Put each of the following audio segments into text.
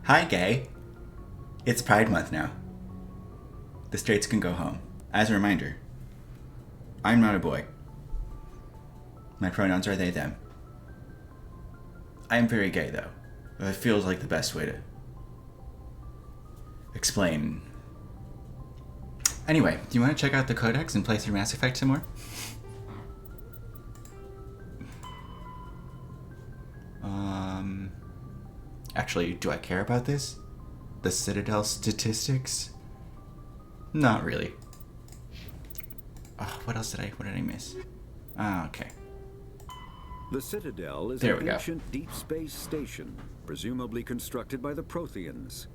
Hi, gay. It's Pride Month now. The straights can go home. As a reminder, I'm not a boy. My pronouns are they, them. I am very gay, though. It feels like the best way to explain. Anyway, do you want to check out the Codex and play through Mass Effect some more? Actually, do I care about this? The Citadel statistics? Not really. Oh, what did I miss? Ah, okay. The Citadel is an ancient deep space station, presumably constructed by the Protheans.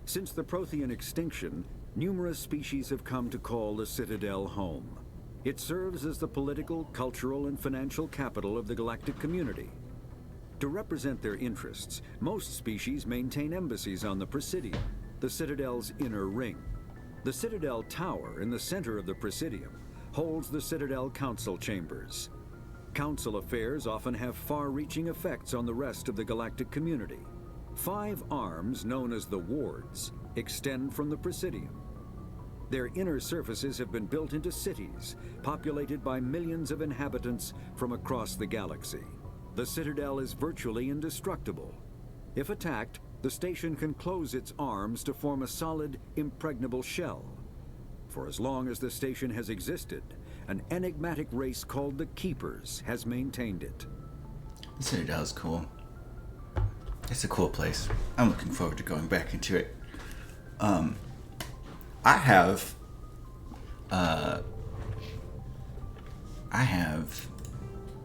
Since the Prothean extinction, numerous species have come to call the Citadel home. It serves as the political, cultural, and financial capital of the galactic community. To represent their interests, most species maintain embassies on the Presidium, the Citadel's inner ring. The Citadel Tower in the center of the Presidium holds the Citadel Council Chambers. Council affairs often have far-reaching effects on the rest of the galactic community. 5 arms, known as the Wards, extend from the Presidium. Their inner surfaces have been built into cities, populated by millions of inhabitants from across the galaxy. The Citadel is virtually indestructible. If attacked, the station can close its arms to form a solid, impregnable shell. For as long as the station has existed, an enigmatic race called the Keepers has maintained it. The Citadel is cool. It's a cool place. I'm looking forward to going back into it. I have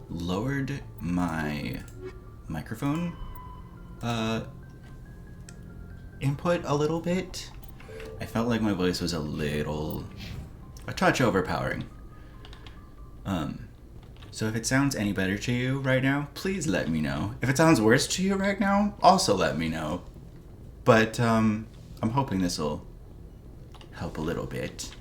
lowered my microphone input a little bit. I felt like my voice was a touch overpowering. So if it sounds any better to you right now, please let me know. If it sounds worse to you right now, also let me know. But I'm hoping this will help a little bit.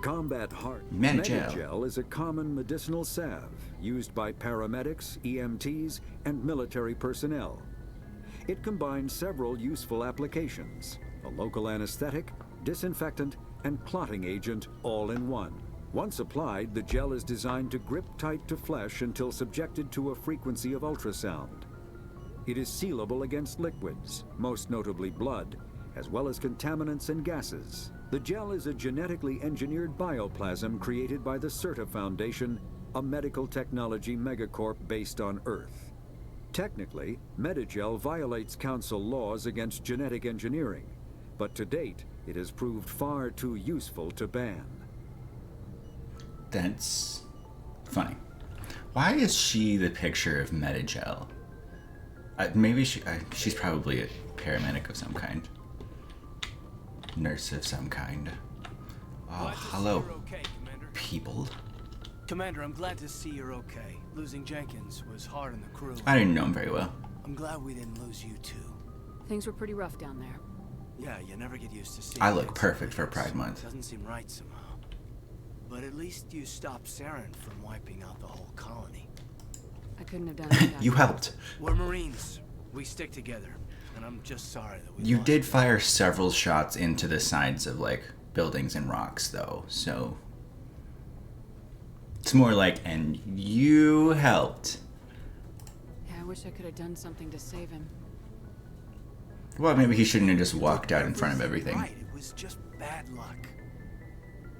Combat Heart Medigel is a common medicinal salve used by paramedics, EMTs, and military personnel. It combines several useful applications: a local anesthetic, disinfectant, and clotting agent all in one. Once applied, the gel is designed to grip tight to flesh until subjected to a frequency of ultrasound. It is sealable against liquids, most notably blood, as well as contaminants and gases. The gel is a genetically engineered bioplasm created by the CERTA Foundation, a medical technology megacorp based on Earth. Technically, Medigel violates Council laws against genetic engineering, but to date, it has proved far too useful to ban. That's funny. Why is she the picture of Medigel? Maybe she's probably a paramedic of some kind. Nurse of some kind. Oh, hello, okay, Commander. people. Commander, I'm glad to see you're okay. Losing Jenkins was hard on the crew. I didn't know him very well. I'm glad we didn't lose you too. Things were pretty rough down there. Yeah, you never get used to seeing. I look perfect for Pride Month. Doesn't seem right somehow. But at least you stopped Saren from wiping out the whole colony. I couldn't have done it without You helped. We're Marines. We stick together. And I'm just sorry that we You lost did fire several shots into the sides of, like, buildings and rocks, though, so... It's more like, and you helped. Yeah, I wish I could have done something to save him. Well, maybe he shouldn't have just walked out in front of everything. Right, it was just bad luck.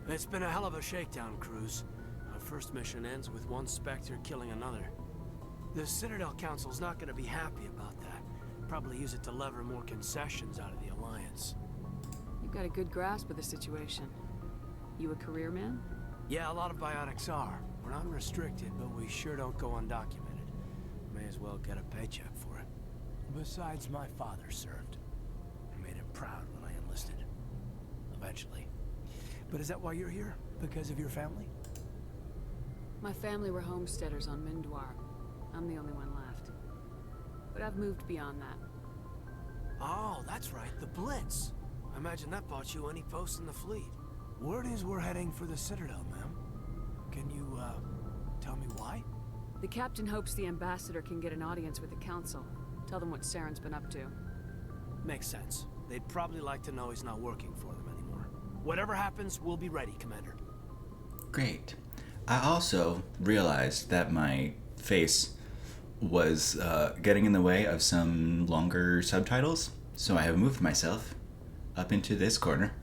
It's been a hell of a shakedown, Cruz. Our first mission ends with one Spectre killing another. The Citadel Council's not going to be happy about that. Probably use it to lever more concessions out of the Alliance. You've got a good grasp of the situation. You a career man? Yeah, a lot of biotics are. We're not restricted, but we sure don't go undocumented. May as well get a paycheck for it. Besides, my father served. I made him proud when I enlisted. Eventually. But is that why you're here? Because of your family? My family were homesteaders on Mindwar. I'm the only one left. But I've moved beyond that. Oh, that's right, the Blitz. I imagine that bought you any post in the fleet. Word is we're heading for the Citadel, ma'am. Can you, Tell me why? The captain hopes the ambassador can get an audience with the council. Tell them what Saren's been up to. Makes sense. They'd probably like to know he's not working for them anymore. Whatever happens, we'll be ready, Commander. Great. I also realized that my face was getting in the way of some longer subtitles, so I have moved myself up into this corner.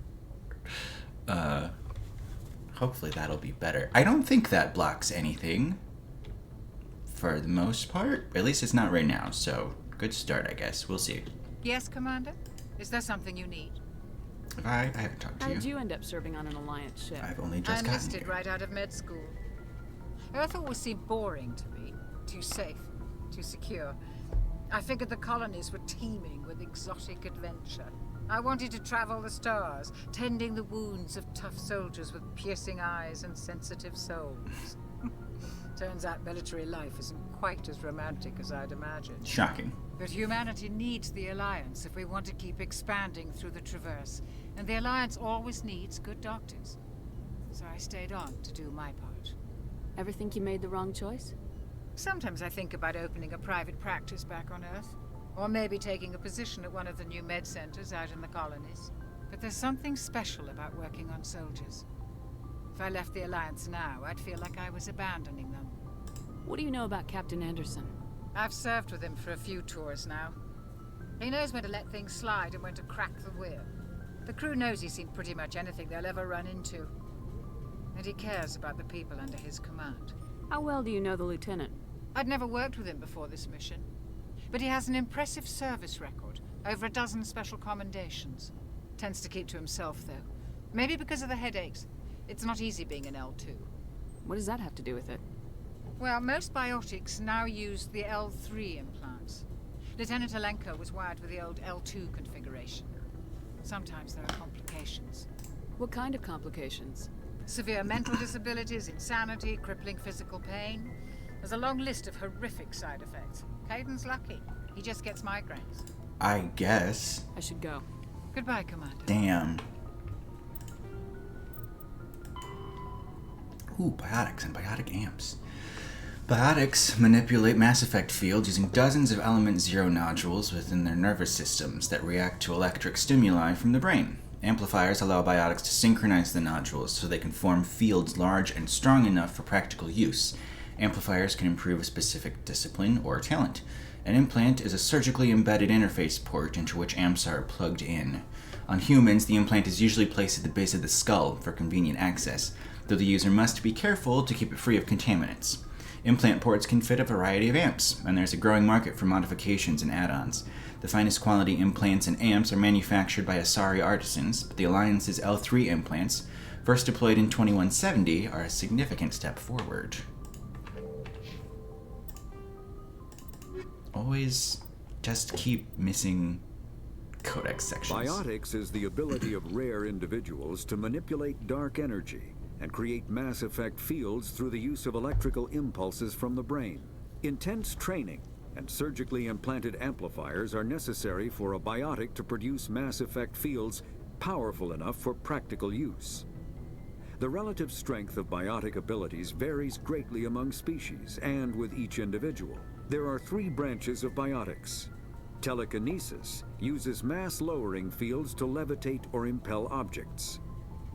Hopefully that'll be better. I don't think that blocks anything for the most part. At least it's not right now, so good start, I guess. We'll see. Yes, Commander? Is there something you need? I haven't talked to How you. did you end up serving on an Alliance ship? I've only I just gotten enlisted here. right out of med school. Earth always seemed boring to me. Too safe, too secure. I figured the colonies were teeming with exotic adventure. I wanted to travel the stars, tending the wounds of tough soldiers with piercing eyes and sensitive souls. Turns out military life isn't quite as romantic as I'd imagined. Shocking. But humanity needs the Alliance if we want to keep expanding through the Traverse. And the Alliance always needs good doctors. So I stayed on to do my part. Ever think you made the wrong choice? Sometimes I think about opening a private practice back on Earth. Or maybe taking a position at one of the new med centers out in the colonies. But there's something special about working on soldiers. If I left the Alliance now, I'd feel like I was abandoning them. What do you know about Captain Anderson? I've served with him for a few tours now. He knows when to let things slide and when to crack the whip. The crew knows he's seen pretty much anything they'll ever run into. And he cares about the people under his command. How well do you know the lieutenant? I'd never worked with him before this mission. But he has an impressive service record, over a dozen special commendations. Tends to keep to himself, though. Maybe because of the headaches. It's not easy being an L2. What does that have to do with it? Well, most biotics now use the L3 implants. Lieutenant Alenko was wired with the old L2 configuration. Sometimes there are complications. What kind of complications? Severe mental disabilities, insanity, crippling physical pain. There's a long list of horrific side effects. Caden's lucky. He just gets migraines. I guess. I should go. Goodbye, Commander. Damn. Ooh, biotics and biotic amps. Biotics manipulate Mass Effect fields using dozens of Element Zero nodules within their nervous systems that react to electric stimuli from the brain. Amplifiers allow biotics to synchronize the nodules so they can form fields large and strong enough for practical use. Amplifiers can improve a specific discipline or talent. An implant is a surgically embedded interface port into which amps are plugged in. On humans, the implant is usually placed at the base of the skull for convenient access, though the user must be careful to keep it free of contaminants. Implant ports can fit a variety of amps, and there's a growing market for modifications and add-ons. The finest quality implants and amps are manufactured by Asari artisans, but the Alliance's L3 implants, first deployed in 2170, are a significant step forward. Always just keep missing Codex sections. Biotics is the ability of rare individuals to manipulate dark energy and create Mass Effect fields through the use of electrical impulses from the brain. Intense training and surgically implanted amplifiers are necessary for a biotic to produce Mass Effect fields powerful enough for practical use. The relative strength of biotic abilities varies greatly among species and with each individual. There are 3 branches of biotics. Telekinesis uses mass-lowering fields to levitate or impel objects.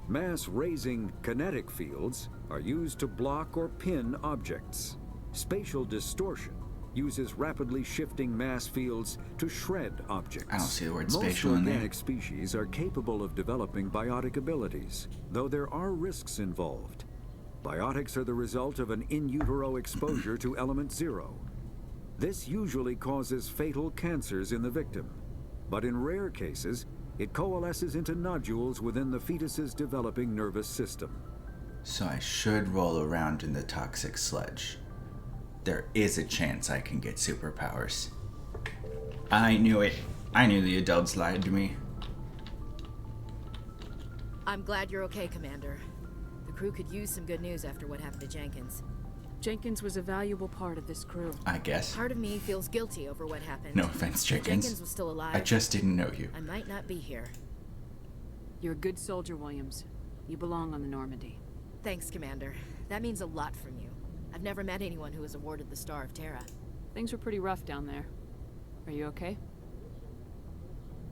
Mass-raising kinetic fields are used to block or pin objects. Spatial distortion uses rapidly shifting mass fields to shred objects. I don't see the word spatial in there. Most organic species are capable of developing biotic abilities, though there are risks involved. Biotics are the result of an in utero exposure to element zero. This usually causes fatal cancers in the victim, but in rare cases, it coalesces into nodules within the fetus's developing nervous system. So I should roll around in the toxic sludge. There is a chance I can get superpowers. I knew it. I knew the adults lied to me. I'm glad you're okay, Commander. The crew could use some good news after what happened to Jenkins. Jenkins was a valuable part of this crew. I guess. Part of me feels guilty over what happened. No offense, Jenkins. Jenkins was still alive. I just didn't know you. I might not be here. You're a good soldier, Williams. You belong on the Normandy. Thanks, Commander. That means a lot from you. I've never met anyone who was awarded the Star of Terra. Things were pretty rough down there. Are you okay?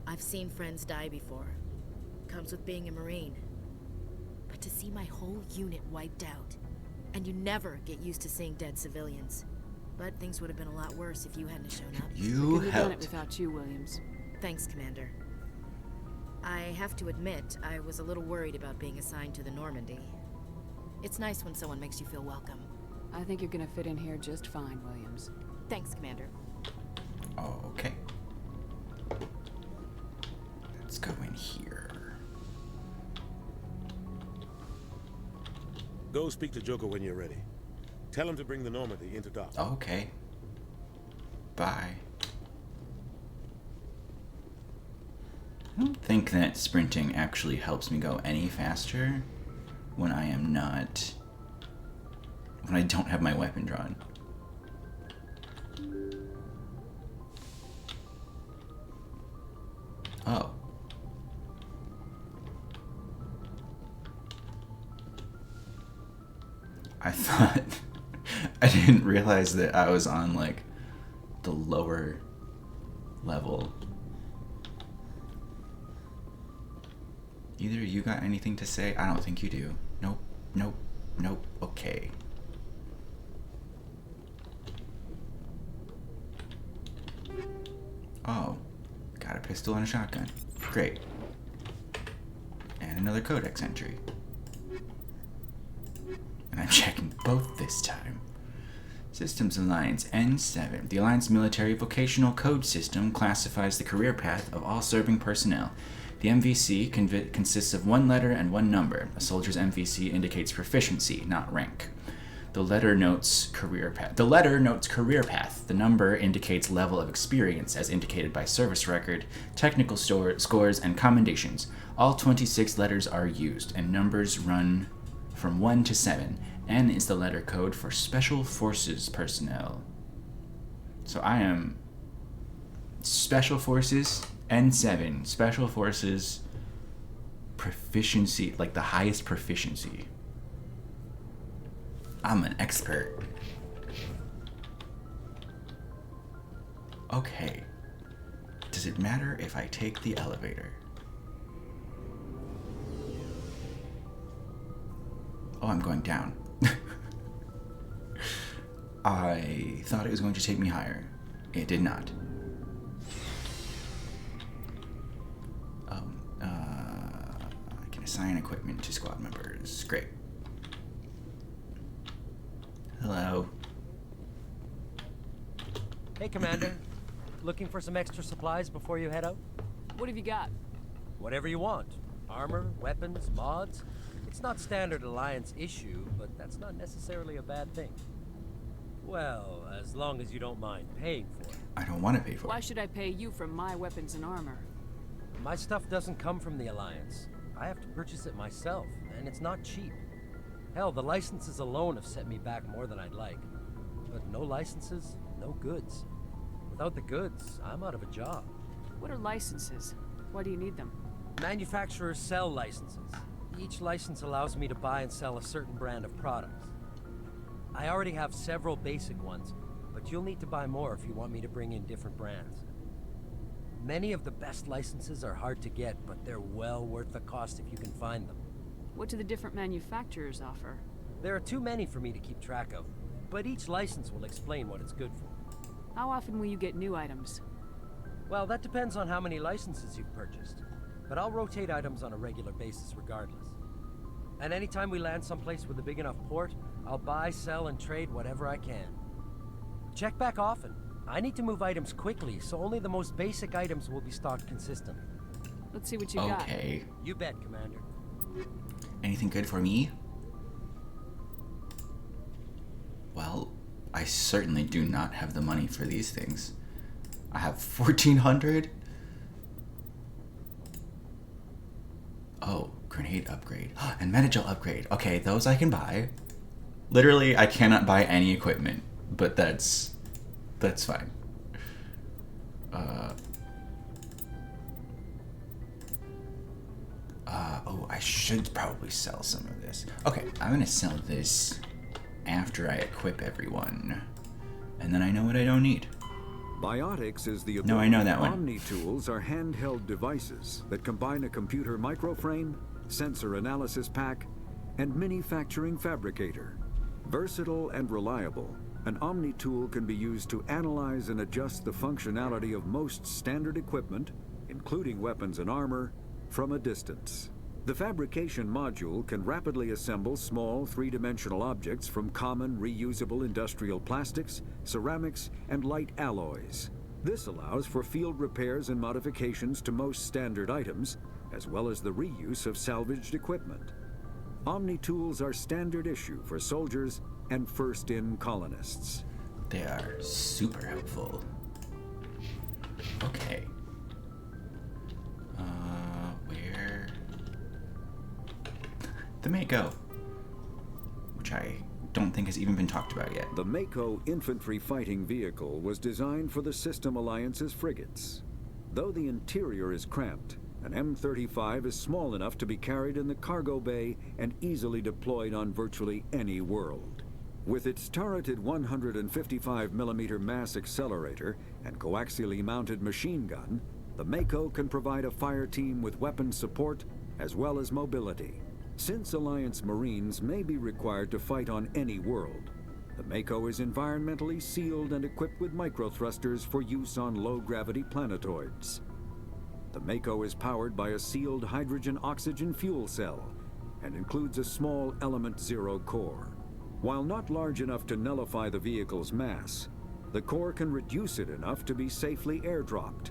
I've seen friends die before. Comes with being a Marine. But to see my whole unit wiped out, and you never get used to seeing dead civilians. But things would have been a lot worse if you hadn't shown up. You couldn't have done it helped. without you, Williams. Thanks, Commander. I have to admit, I was a little worried about being assigned to the Normandy. It's nice when someone makes you feel welcome. I think you're gonna fit in here just fine, Williams. Thanks, Commander. Okay. Let's go in here. Go speak to Joker when you're ready. Tell him to bring the Normandy into dock. Okay. Bye. I don't think that sprinting actually helps me go any faster when I am not... when I don't have my weapon drawn. Oh. I thought... I didn't realize that I was on, like, the lower level. Either you got anything to say? I don't think you do. Nope, nope, nope. Okay. Oh. Got a pistol and a shotgun. Great. And another Codex entry. And I'm checking both this time. Systems Alliance N7. The Alliance Military Vocational Code System classifies the career path of all serving personnel. The MVC consists of one letter and one number. A soldier's MVC indicates proficiency, not rank. The letter notes career path. The number indicates level of experience, as indicated by service record, technical scores, and commendations. All 26 letters are used, and numbers run from 1 to 7. N is the letter code for Special Forces personnel. So I am Special Forces, N7, Special Forces, proficiency, like the highest proficiency. I'm an expert. Okay. Does it matter if I take the elevator? Oh, I'm going down. I thought it was going to take me higher. It did not. I can assign equipment to squad members. Great. Hello. Hey, Commander. Looking for some extra supplies before you head out? What have you got? Whatever you want. Armor, weapons, mods. It's not standard Alliance issue, but that's not necessarily a bad thing. Well, as long as you don't mind paying for it. I don't want to pay for Why it. should I pay you for my weapons and armor? My stuff doesn't come from the Alliance. I have to purchase it myself, and it's not cheap. Hell, the licenses alone have set me back more than I'd like. But no licenses, no goods. Without the goods, I'm out of a job. What are licenses? Why do you need them? Manufacturers sell licenses. Each license allows me to buy and sell a certain brand of products. I already have several basic ones, but you'll need to buy more if you want me to bring in different brands. Many of the best licenses are hard to get, but they're well worth the cost if you can find them. What do the different manufacturers offer? There are too many for me to keep track of, but each license will explain what it's good for. How often will you get new items? Well, that depends on how many licenses you've purchased, but I'll rotate items on a regular basis regardless. And anytime we land someplace with a big enough port, I'll buy, sell, and trade whatever I can. Check back often. I need to move items quickly, so only the most basic items will be stocked consistently. Let's see what you got. Okay. You bet, Commander. Anything good for me? Well, I certainly do not have the money for these things. I have 1,400. Oh, grenade upgrade. And metagel upgrade. Okay, those I can buy. Literally, I cannot buy any equipment, but that's fine. Oh, I should probably sell some of this. Okay, I'm gonna sell this after I equip everyone. And then I know what I don't need. Biotics is the No, I know that one. Omni-tools are handheld devices that combine a computer microframe, sensor analysis pack, and manufacturing fabricator. Versatile and reliable, an Omni-tool can be used to analyze and adjust the functionality of most standard equipment, including weapons and armor, from a distance. The fabrication module can rapidly assemble small three-dimensional objects from common reusable industrial plastics, ceramics, and light alloys. This allows for field repairs and modifications to most standard items, as well as the reuse of salvaged equipment. Omni-tools are standard issue for soldiers and first-in colonists. They are super helpful. Okay. Where? The Mako, which I don't think has even been talked about yet. The Mako infantry fighting vehicle was designed for the System Alliance's frigates. Though the interior is cramped, an M35 is small enough to be carried in the cargo bay and easily deployed on virtually any world. With its turreted 155mm mass accelerator and coaxially mounted machine gun, the Mako can provide a fire team with weapon support as well as mobility. Since Alliance Marines may be required to fight on any world, the Mako is environmentally sealed and equipped with microthrusters for use on low-gravity planetoids. The Mako is powered by a sealed hydrogen-oxygen fuel cell and includes a small Element Zero core. While not large enough to nullify the vehicle's mass, the core can reduce it enough to be safely airdropped.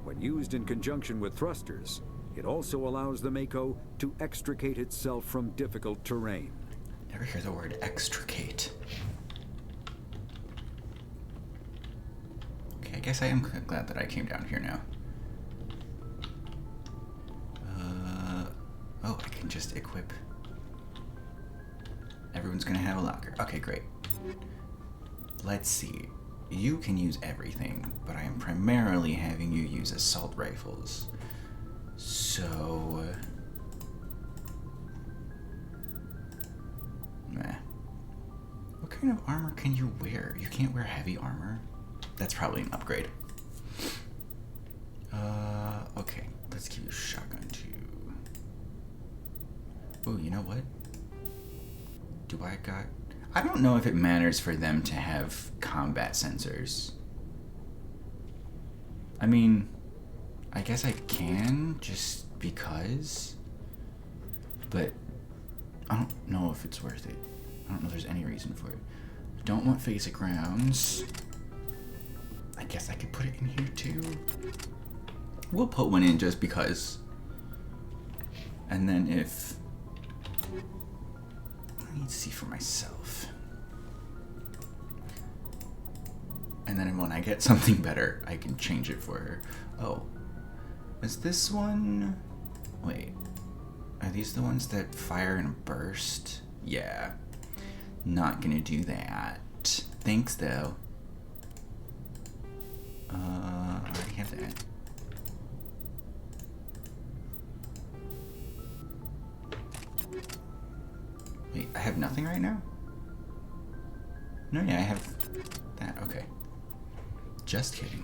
When used in conjunction with thrusters, it also allows the Mako to extricate itself from difficult terrain. Never hear the word extricate. Okay, I guess I am glad that I came down here now. Oh, I can just equip. Everyone's gonna have a locker. Okay, great. Let's see. You can use everything, but I am primarily having you use assault rifles. So... Meh. What kind of armor can you wear? You can't wear heavy armor? That's probably an upgrade. Okay. Let's give you a shotgun too. Oh, you know what? I don't know if it matters for them to have combat sensors. I mean, I guess I can just because, but I don't know if it's worth it. I don't know if there's any reason for it. Don't want basic grounds. I guess I could put it in here too. We'll put one in just because. And then if... I need to see for myself. And then when I get something better, I can change it for her. Oh. Is this one... Wait. Are these the ones that fire in a burst? Yeah. Not gonna do that. Thanks, though. I already have that. Wait, I have nothing right now? No, yeah, I have that. Okay. Just kidding.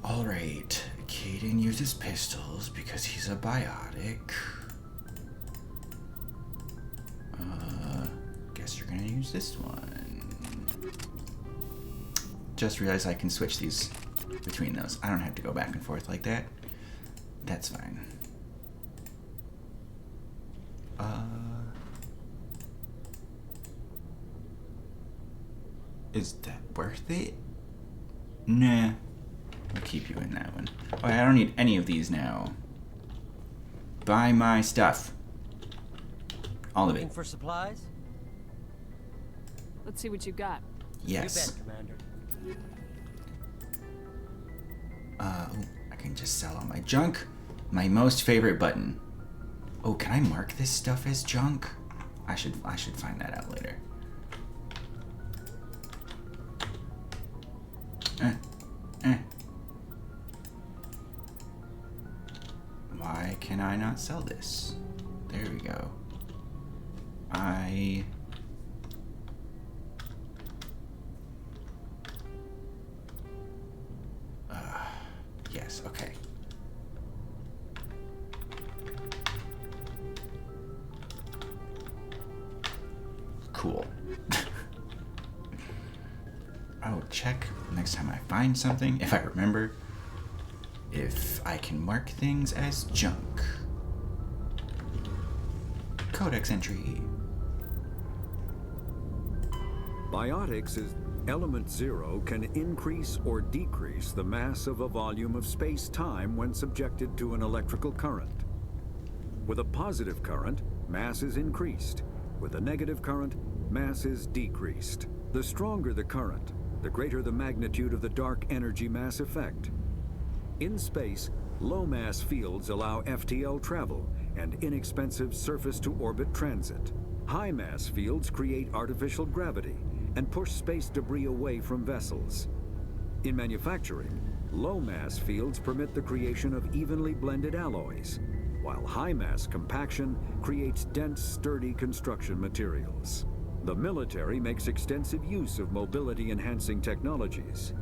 Alright. Caden uses pistols because he's a biotic. Guess you're gonna use this one. Just realized I can switch these between those. I don't have to go back and forth like that. That's fine. Is that worth it? Nah. I'll keep you in that one. Oh, I don't need any of these now. Buy my stuff. All of it. Looking for supplies? Let's see what you got. Yes. You bet, Commander. Ooh, I can just sell all my junk. My most favorite button. Oh, can I mark this stuff as junk? I should find that out later. Why can I not sell this? There we go. Yes, okay. Cool. I'll check next time I find something, if I remember, if I can mark things as junk. Codex entry. Biotics is element 0 can increase or decrease the mass of a volume of space-time when subjected to an electrical current. With a positive current, mass is increased. With a negative current, mass is decreased. The stronger the current, the greater the magnitude of the dark energy mass effect. In space, low-mass fields allow FTL travel and inexpensive surface-to-orbit transit. High-mass fields create artificial gravity and push space debris away from vessels. In manufacturing, low-mass fields permit the creation of evenly blended alloys, while high-mass compaction creates dense, sturdy construction materials. The military makes extensive use of mobility-enhancing technologies,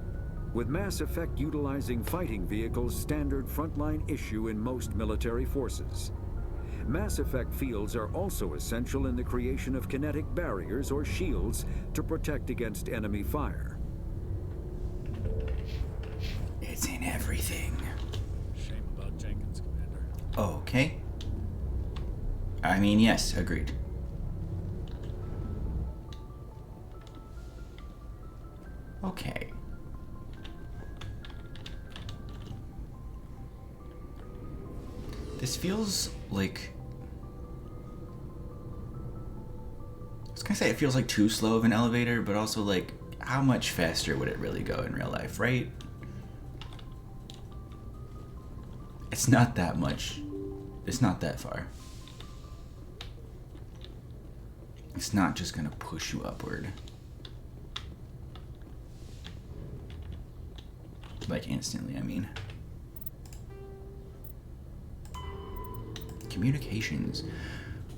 with mass effect utilizing fighting vehicles standard frontline issue in most military forces. Mass effect fields are also essential in the creation of kinetic barriers or shields to protect against enemy fire. It's in everything. Shame about Jenkins, Commander. Okay. I mean, yes, agreed. Okay. This feels like... I was gonna say it feels like too slow of an elevator, but also like, how much faster would it really go in real life, right? It's not that much. It's not that far. It's not just gonna push you upward. Like instantly, I mean. Communications.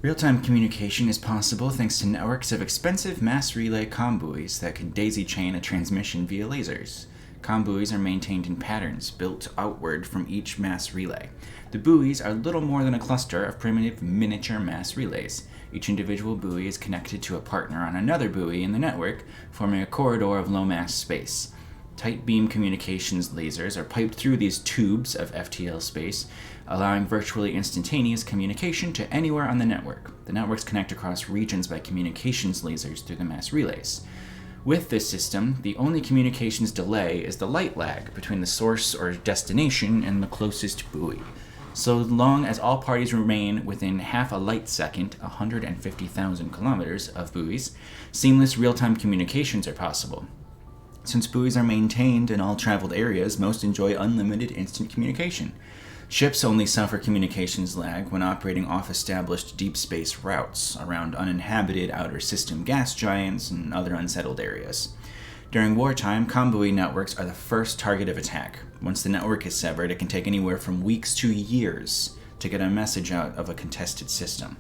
Real-time communication is possible thanks to networks of expensive mass relay comm buoys that can daisy-chain a transmission via lasers. Comm buoys are maintained in patterns built outward from each mass relay. The buoys are little more than a cluster of primitive miniature mass relays. Each individual buoy is connected to a partner on another buoy in the network, forming a corridor of low-mass space. Tight beam communications lasers are piped through these tubes of FTL space, allowing virtually instantaneous communication to anywhere on the network. The networks connect across regions by communications lasers through the mass relays. With this system, the only communications delay is the light lag between the source or destination and the closest buoy. So long as all parties remain within half a light second, 150,000 kilometers, of buoys, seamless real-time communications are possible. Since buoys are maintained in all traveled areas, most enjoy unlimited instant communication. Ships only suffer communications lag when operating off established deep space routes around uninhabited outer system gas giants and other unsettled areas. During wartime, comm buoy networks are the first target of attack. Once the network is severed, it can take anywhere from weeks to years to get a message out of a contested system.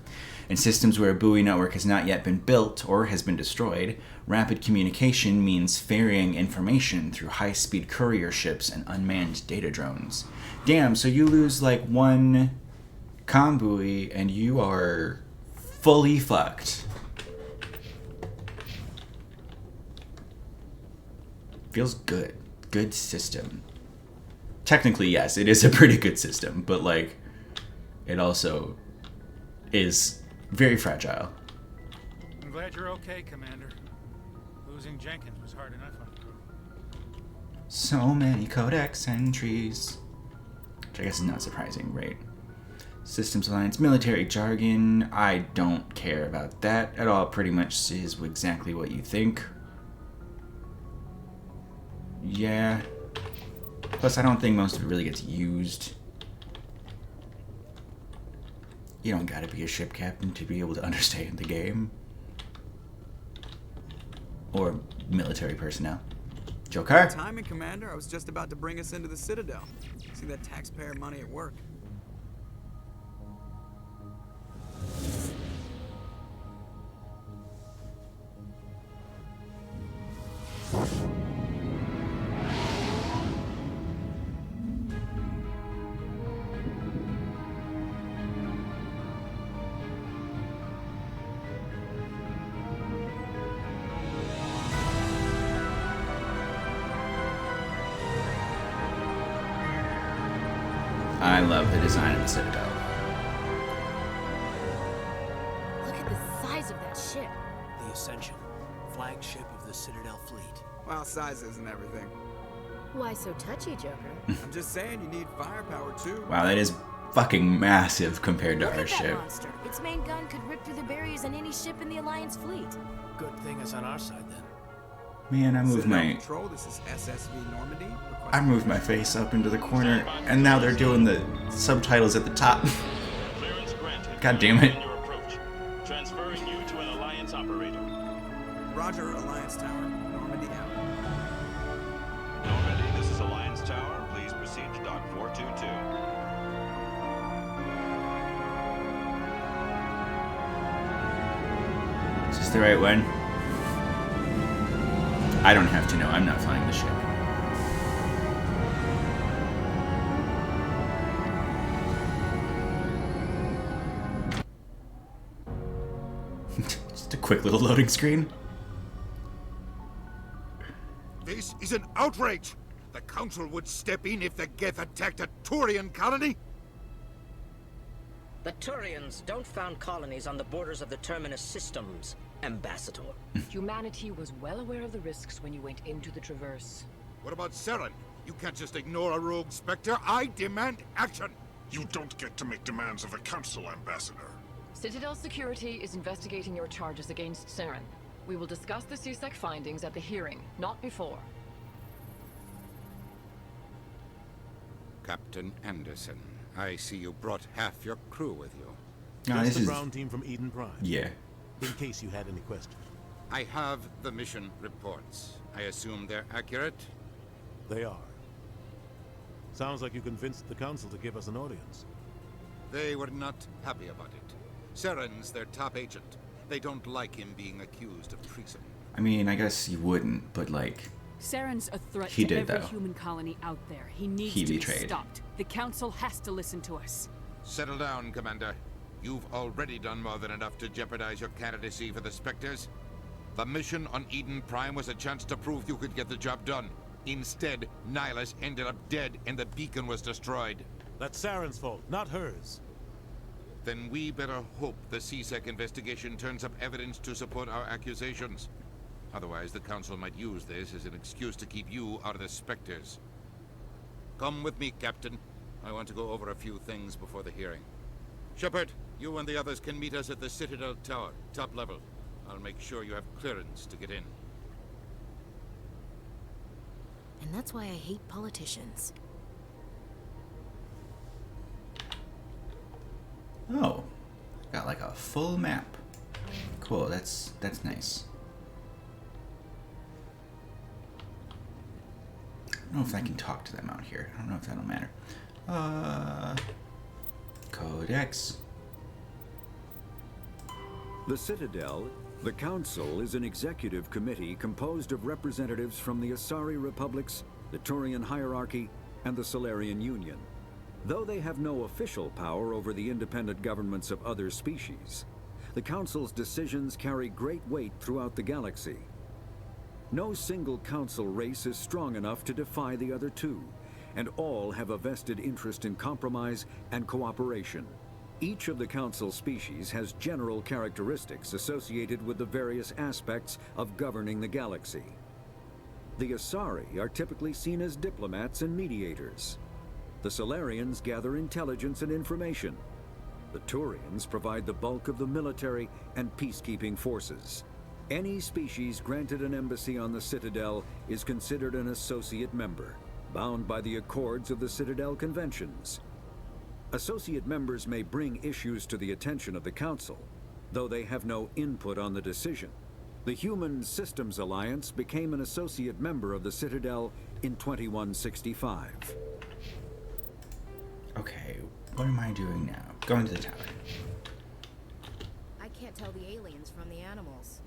In systems where a buoy network has not yet been built or has been destroyed, rapid communication means ferrying information through high-speed courier ships and unmanned data drones. Damn, so you lose like one comm buoy and you are fully fucked. Feels good. Good system. Technically, yes, it is a pretty good system, but like, it also is very fragile. I'm glad you're okay, Commander. Losing Jenkins was hard enough on you. So many Codex entries. Which I guess is not surprising, right? Systems Alliance military jargon. I don't care about that at all. Pretty much is exactly what you think. Yeah. Plus, I don't think most of it really gets used. You don't gotta be a ship captain to be able to understand the game. Or military personnel. Joker? Timing, Commander. I was just about to bring us into the Citadel. See that taxpayer money at work. I love the design of the Citadel. Look at the size of that ship. The Ascension, flagship of the Citadel fleet. Well, size isn't everything. Why so touchy, Joker? I'm just saying you need firepower too. Wow, that is fucking massive compared to Look our at that ship. monster. Its main gun could rip through the barriers on any ship in the Alliance fleet. Good thing it's on our side then. Man, I moved my Control, this is SSV Normandy. I moved my face up into the corner, and now they're doing the subtitles at the top. God damn it. Transferring you to an Alliance operator. Roger, Alliance Tower. Normandy out. Normandy, this is Alliance Tower. Please proceed to Dock 422. Is this the right one? I don't have to know. I'm not flying the ship. Just a quick little loading screen. This is an outrage! The Council would step in if the Geth attacked a Turian colony? The Turians don't found colonies on the borders of the Terminus systems, Ambassador. Humanity was well aware of the risks when you went into the Traverse. What about Saren? You can't just ignore a rogue Spectre. I demand action! You don't get to make demands of the Council, Ambassador. Citadel Security is investigating your charges against Saren. We will discuss the CSEC findings at the hearing, not before. Captain Anderson, I see you brought half your crew with you. No, This this is is the ground team from Eden Prime. yeah. In case you had any questions. I have the mission reports. I assume they're accurate? They are. Sounds like you convinced the Council to give us an audience. They were not happy about it. Saren's their top agent. They don't like him being accused of treason. I mean, I guess you wouldn't, but like, Saren's a threat He to did, every though. human colony out there. He needs He to be betrayed. stopped. The Council has to listen to us. Settle down, Commander. You've already done more than enough to jeopardize your candidacy for the Spectres. The mission on Eden Prime was a chance to prove you could get the job done. Instead, Nihilus ended up dead and the beacon was destroyed. That's Saren's fault, not hers. Then we better hope the CSEC investigation turns up evidence to support our accusations. Otherwise, the Council might use this as an excuse to keep you out of the Spectres. Come with me, Captain. I want to go over a few things before the hearing. Shepard, you and the others can meet us at the Citadel Tower, top level. I'll make sure you have clearance to get in. And that's why I hate politicians. oh, got like a full map. Cool. That's nice. I don't know if I can talk to them out here. I don't know if that'll matter. Codex. The Citadel, the Council, is an executive committee composed of representatives from the Asari Republics, the Turian Hierarchy, and the Solarian Union. Though they have no official power over the independent governments of other species, the Council's decisions carry great weight throughout the galaxy. No single Council race is strong enough to defy the other two, and all have a vested interest in compromise and cooperation. Each of the Council species has general characteristics associated with the various aspects of governing the galaxy. The Asari are typically seen as diplomats and mediators. The Solarians gather intelligence and information. The Turians provide the bulk of the military and peacekeeping forces. Any species granted an embassy on the Citadel is considered an associate member, bound by the accords of the Citadel Conventions. Associate members may bring issues to the attention of the Council, though they have no input on the decision. The Human Systems Alliance became an associate member of the Citadel in 2165. Okay, what am I doing now? Going to the tower. I can't tell the aliens from the animals.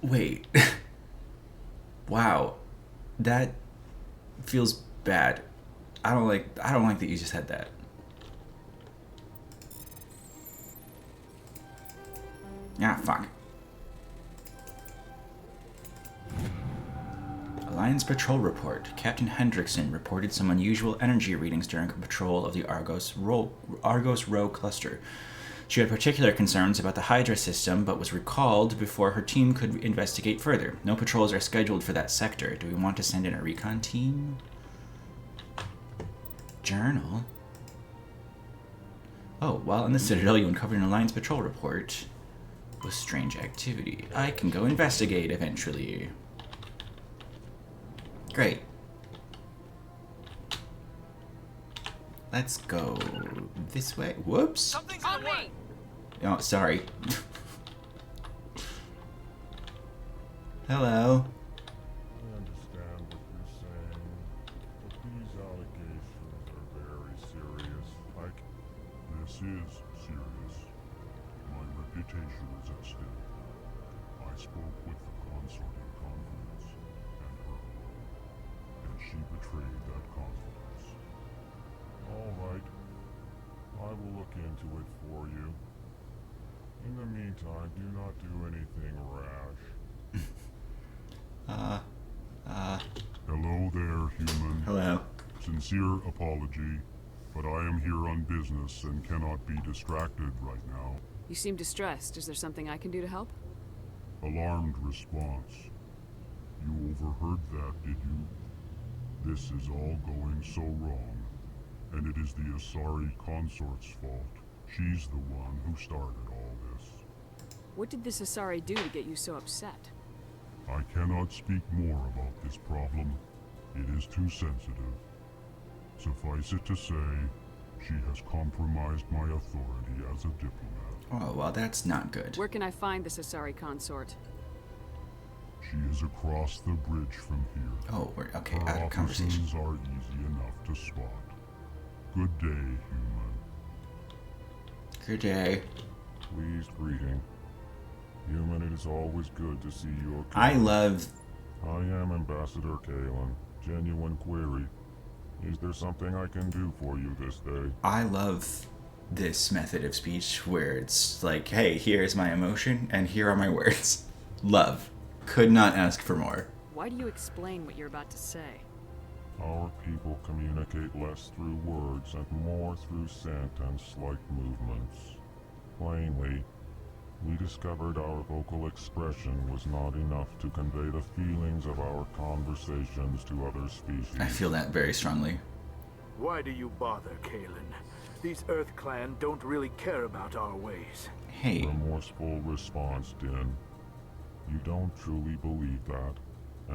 Wait. Wow. That feels bad. I don't like that you just had that. Ah, fuck. Alliance Patrol Report. Captain Hendrickson reported some unusual energy readings during a patrol of the Argos Row cluster. She had particular concerns about the Hydra system, but was recalled before her team could investigate further. No patrols are scheduled for that sector. Do we want to send in a recon team? Journal? Oh, while in the Citadel, you uncovered an Alliance Patrol report with strange activity. I can go investigate eventually. Great. Let's go this way. Whoops. Something's in the way. Oh, sorry. Hello. I understand what you're saying, but these allegations are very serious. This is serious. My reputation is at stake. I spoke with the consort in confidence, and she betrayed that confidence. All right. I will look into it for you. In the meantime, do not do anything rash. Hello there, human. Hello. Sincere apology, but I am here on business and cannot be distracted right now. You seem distressed. Is there something I can do to help? Alarmed response. You overheard that, did you? This is all going so wrong, and it is the Asari consort's fault. She's the one who started all this. What did this Asari do to get you so upset? I cannot speak more about this problem. It is too sensitive. Suffice it to say, she has compromised my authority as a diplomat. Oh, well, that's not good. Where can I find this Asari consort? She is across the bridge from here. Oh, we're okay. Her Out of conversation. offices are easy enough to spot. Good day, human. Good day. Pleased greeting. Human, it is always good to see you okay. I love... I am Ambassador Kalen. Genuine query. Is there something I can do for you this day? I love this method of speech where it's like, hey, here's my emotion and here are my words. Love. Could not ask for more. Why do you explain what you're about to say? Our people communicate less through words and more through scent and slight movements. Plainly, we discovered our vocal expression was not enough to convey the feelings of our conversations to other species. I feel that very strongly. Why do you bother, Kalen? These Earth Clan don't really care about our ways. Hey. Remorseful response, Din. You don't truly believe that,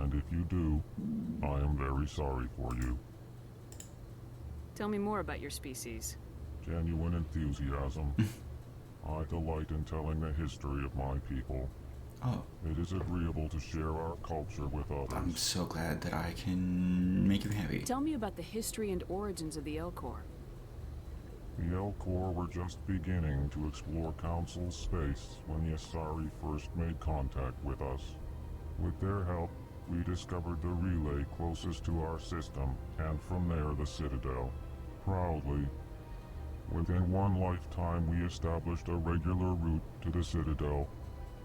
and if you do, I am very sorry for you. Tell me more about your species. Genuine enthusiasm. I delight in telling the history of my people. Oh. It is agreeable to share our culture with others. I'm so glad that I can make you happy. Tell me about the history and origins of the Elcor. The Elcor were just beginning to explore Council space when the Asari first made contact with us. With their help, we discovered the relay closest to our system, and from there the Citadel. Proudly, within one lifetime we established a regular route to the Citadel,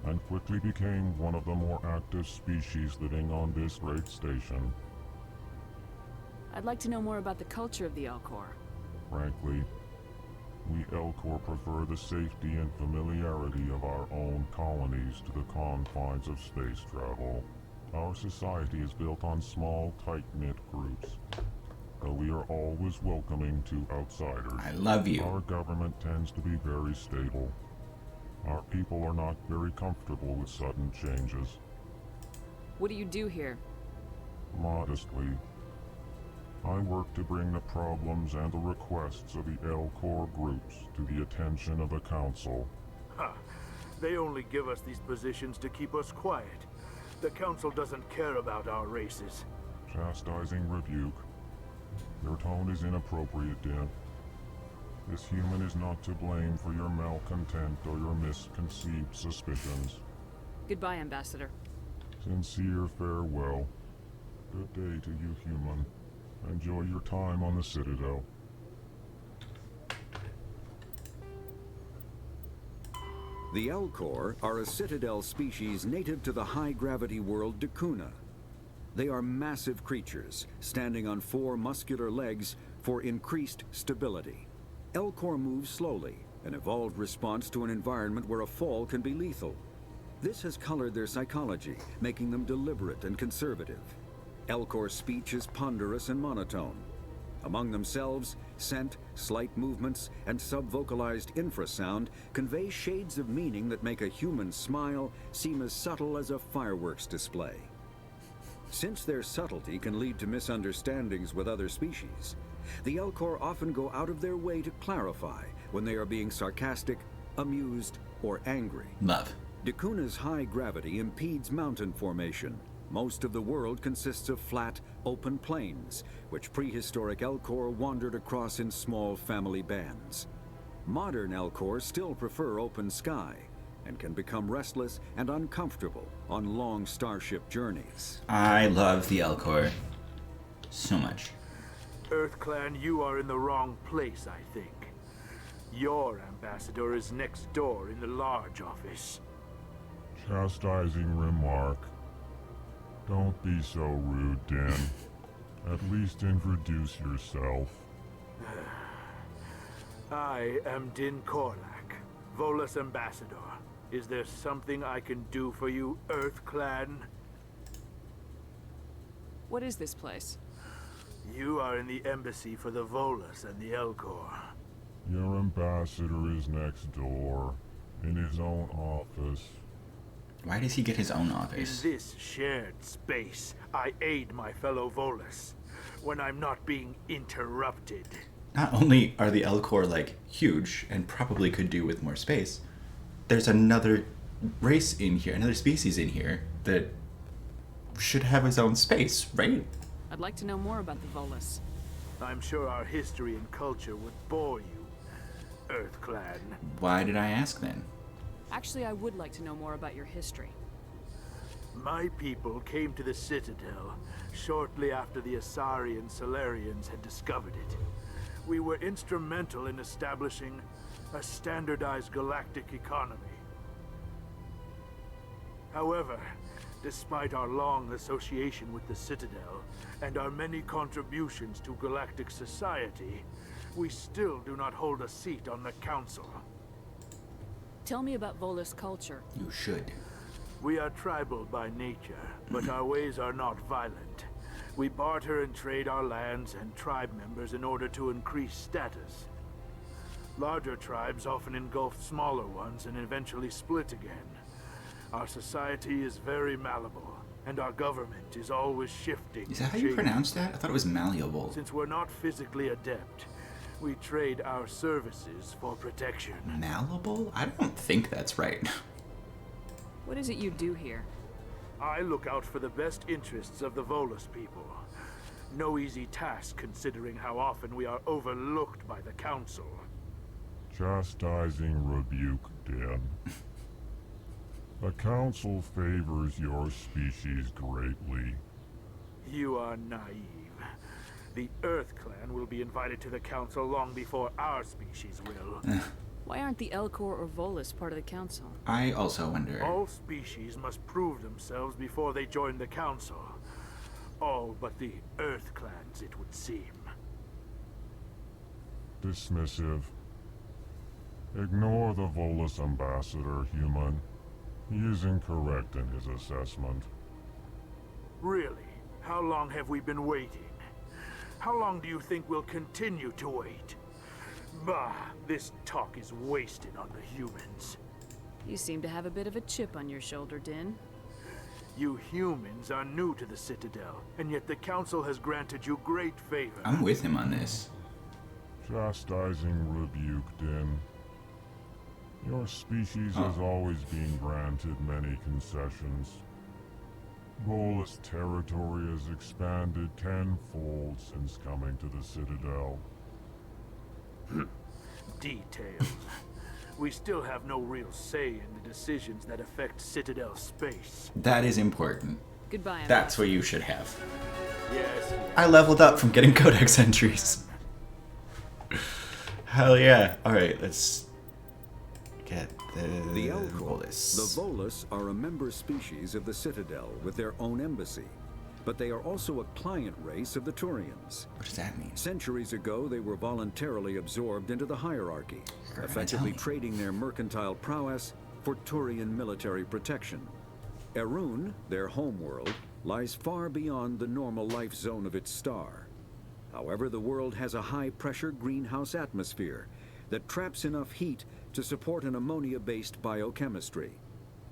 and quickly became one of the more active species living on this great station. I'd like to know more about the culture of the Elcor. Frankly, we Elcor prefer the safety and familiarity of our own colonies to the confines of space travel. Our society is built on small, tight-knit groups, though we are always welcoming to outsiders. I love you. Our government tends to be very stable. Our people are not very comfortable with sudden changes. What do you do here? Modestly, I work to bring the problems and the requests of the Elcor groups to the attention of the Council. Ha! They only give us these positions to keep us quiet. The Council doesn't care about our races. Chastising rebuke. Your tone is inappropriate, Din. This human is not to blame for your malcontent or your misconceived suspicions. Goodbye, Ambassador. Sincere farewell. Good day to you, human. Enjoy your time on the Citadel. The Elcor are a Citadel species native to the high-gravity world Dakuna. They are massive creatures, standing on 4 muscular legs for increased stability. Elcor move slowly, an evolved response to an environment where a fall can be lethal. This has colored their psychology, making them deliberate and conservative. Elcor's speech is ponderous and monotone. Among themselves, scent, slight movements, and sub-vocalized infrasound convey shades of meaning that make a human smile seem as subtle as a fireworks display. Since their subtlety can lead to misunderstandings with other species, the Elcor often go out of their way to clarify when they are being sarcastic, amused, or angry. Love. Dakuna's high gravity impedes mountain formation. Most of the world consists of flat, open plains, which prehistoric Elcor wandered across in small family bands. Modern Elcor still prefer open sky, and can become restless and uncomfortable on long starship journeys. I love the Elcor so much. EarthClan, you are in the wrong place, I think. Your ambassador is next door in the large office. Chastising remark. Don't be so rude, Din. At least introduce yourself. I am Din Korlak, Volus ambassador. Is there something I can do for you, EarthClan? What is this place? You are in the embassy for the Volus and the Elcor. Your ambassador is next door, in his own office. Why does he get his own office? In this shared space, I aid my fellow Volus when I'm not being interrupted. Not only are the Elcor, like, huge and probably could do with more space, there's another race in here, another species in here that should have his own space, right? I'd like to know more about the Volus. I'm sure our history and culture would bore you, EarthClan. Why did I ask then? Actually, I would like to know more about your history. My people came to the Citadel shortly after the Asari and Solarians had discovered it. We were instrumental in establishing a standardized galactic economy. However, despite our long association with the Citadel and our many contributions to galactic society, we still do not hold a seat on the Council. Tell me about Volus culture. You should. We are tribal by nature, but our ways are not violent. We barter and trade our lands and tribe members in order to increase status. Larger tribes often engulf smaller ones and eventually split again. Our society is very malleable, and our government is always shifting. Is that how you pronounce that? I thought it was malleable. Since we're not physically adept, we trade our services for protection. Malleable? I don't think that's right. What is it you do here? I look out for the best interests of the Volus people. No easy task considering how often we are overlooked by the Council. Chastising rebuke, Din. The Council favors your species greatly. You are naive. The EarthClan will be invited to the Council long before our species will. Why aren't the Elcor or Volus part of the Council? I also wonder. All species must prove themselves before they join the Council. All but the EarthClans, it would seem. Dismissive. Ignore the Volus ambassador, human. He is incorrect in his assessment. Really? How long have we been waiting? How long do you think we'll continue to wait? Bah, this talk is wasted on the humans. You seem to have a bit of a chip on your shoulder, Din. You humans are new to the Citadel, and yet the Council has granted you great favor. I'm with him on this. Chastising rebuke, Din. Your species has always been granted many concessions. Volus territory has expanded tenfold since coming to the Citadel. details. We still have no real say in the decisions that affect Citadel space. That is important. Goodbye. That's what you should have. Yes. I leveled up from getting Codex entries. Hell yeah. Alright, let's get the Volus. The Volus are a member species of the Citadel with their own embassy, but they are also a client race of the Turians. What does that mean? Centuries ago, they were voluntarily absorbed into the hierarchy, effectively trading their mercantile prowess for Turian military protection. Erun, their homeworld, lies far beyond the normal life zone of its star. However, the world has a high-pressure greenhouse atmosphere that traps enough heat to support an ammonia-based biochemistry.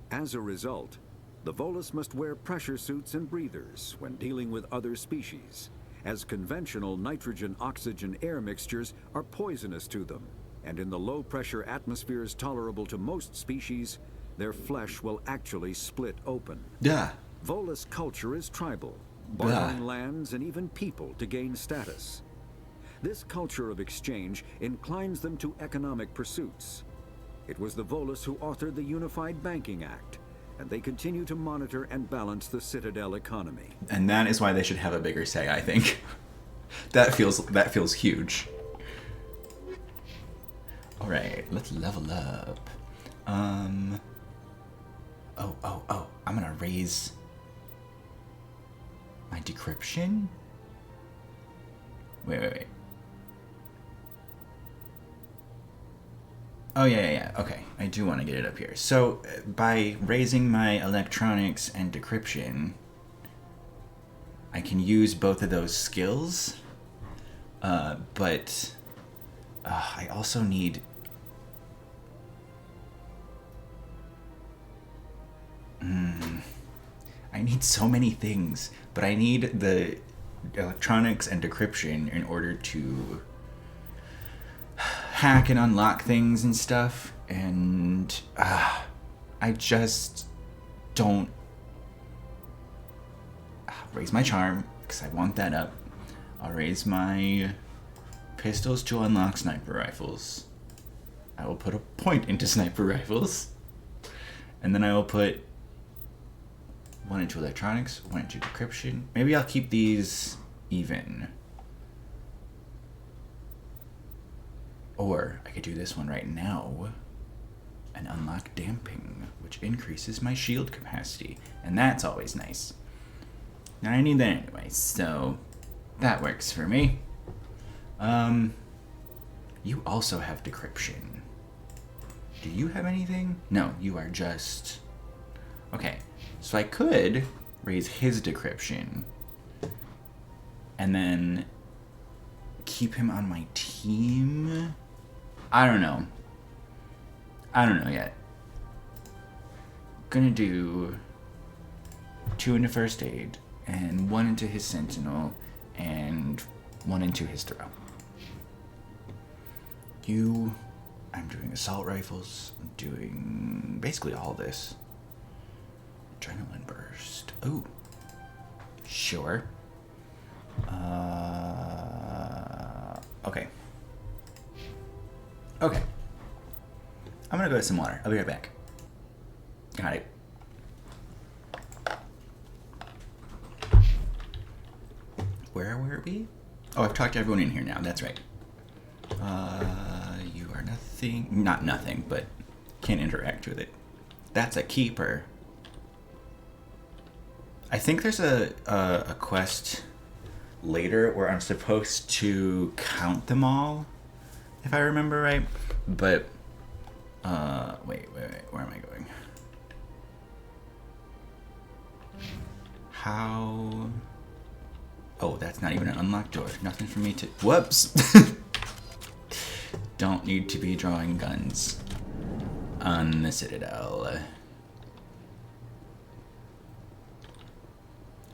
As a result, the Volus must wear pressure suits and breathers when dealing with other species, as conventional nitrogen-oxygen-air mixtures are poisonous to them, and in the low-pressure atmospheres tolerable to most species, their flesh will actually split open. Yeah. Volus culture is tribal, borrowing lands and even people to gain status. This culture of exchange inclines them to economic pursuits. It was the Volus who authored the Unified Banking Act, and they continue to monitor and balance the Citadel economy. And that is why they should have a bigger say, I think. That feels huge. Alright, let's level up. Oh, I'm gonna raise my decryption? Wait. Oh, yeah, okay. I do want to get it up here. So, by raising my electronics and decryption, I can use both of those skills, but I also need... I need so many things, but I need the electronics and decryption in order to hack and unlock things and stuff, and I just don't raise my charm because I want that up. I'll raise my pistols to unlock sniper rifles. I will put a point into sniper rifles, and then I will put one into electronics, one into decryption. Maybe I'll keep these even. Or I could do this one right now and unlock damping, which increases my shield capacity. And that's always nice. Now I need that anyway, so that works for me. You also have decryption. Do you have anything? No, you are just... Okay, so I could raise his decryption and then keep him on my team. I don't know yet. Gonna do 2 into first aid and 1 into his sentinel and 1 into his throw. I'm doing assault rifles. I'm doing basically all this. Adrenaline burst. Ooh. Sure. Okay. Okay. I'm gonna go get some water. I'll be right back. Got it. Where were we? Oh, I've talked to everyone in here now. That's right. You are nothing. Not nothing, but can't interact with it. That's a keeper. I think there's a quest later where I'm supposed to count them all, if I remember right. But, wait, where am I going? How... Oh, that's not even an unlocked door. Nothing for me to... Whoops! Don't need to be drawing guns on the Citadel.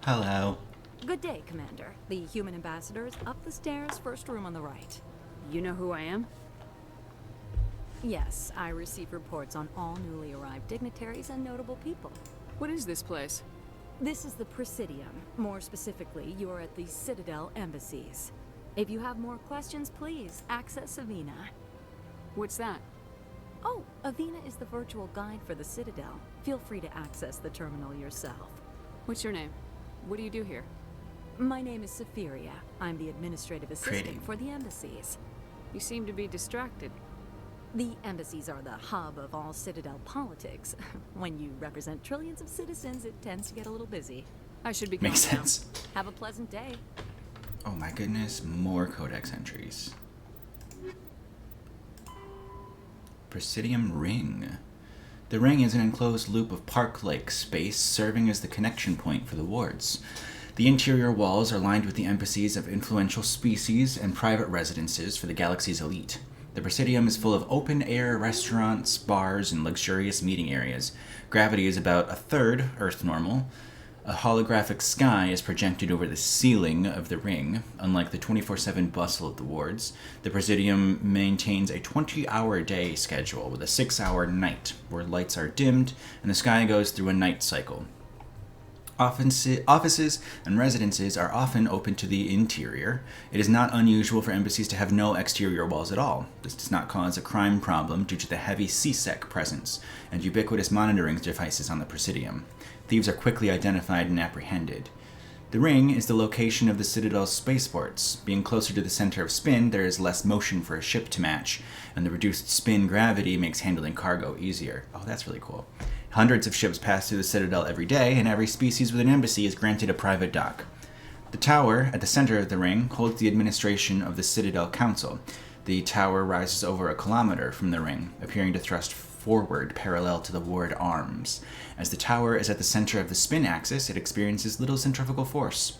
Hello. Good day, Commander. The human ambassador is up the stairs, first room on the right. You know who I am? Yes, I receive reports on all newly arrived dignitaries and notable people. What is this place? This is the Presidium. More specifically, you are at the Citadel embassies. If you have more questions, please access Savina. What's that? Oh, Avina is the virtual guide for the Citadel. Feel free to access the terminal yourself. What's your name? What do you do here? My name is Safiria. I'm the administrative assistant for the embassies. You seem to be distracted. The embassies are the hub of all Citadel politics. When you represent trillions of citizens, it tends to get a little busy. I should be Makes sense. Have a pleasant day. Oh my goodness, more Codex entries. Presidium Ring. The ring is an enclosed loop of park-like space serving as the connection point for the wards. The interior walls are lined with the embassies of influential species and private residences for the galaxy's elite. The Presidium is full of open-air restaurants, bars, and luxurious meeting areas. Gravity is about a third Earth normal. A holographic sky is projected over the ceiling of the ring. Unlike the 24/7 bustle of the wards, the Presidium maintains a 20-hour day schedule with a 6-hour night, where lights are dimmed and the sky goes through a night cycle. Offices and residences are often open to the interior. It is not unusual for embassies to have no exterior walls at all. This does not cause a crime problem due to the heavy CSEC presence and ubiquitous monitoring devices on the Presidium. Thieves are quickly identified and apprehended. The ring is the location of the Citadel's spaceports. Being closer to the center of spin, there is less motion for a ship to match, and the reduced spin gravity makes handling cargo easier. Oh, that's really cool. Hundreds of ships pass through the Citadel every day, and every species with an embassy is granted a private dock. The tower, at the center of the ring, holds the administration of the Citadel Council. The tower rises over a kilometer from the ring, appearing to thrust forward parallel to the ward arms. As the tower is at the center of the spin axis, it experiences little centrifugal force.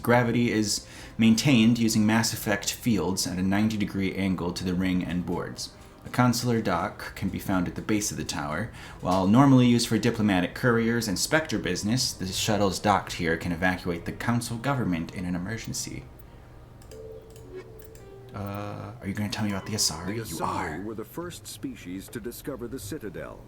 Gravity is maintained using mass effect fields at a 90-degree angle to the ring and boards. A consular dock can be found at the base of the tower. While normally used for diplomatic couriers and Spectre business, the shuttles docked here can evacuate the council government in an emergency. Are you going to tell me about the Asari? The Asari were the first species to discover the Citadel.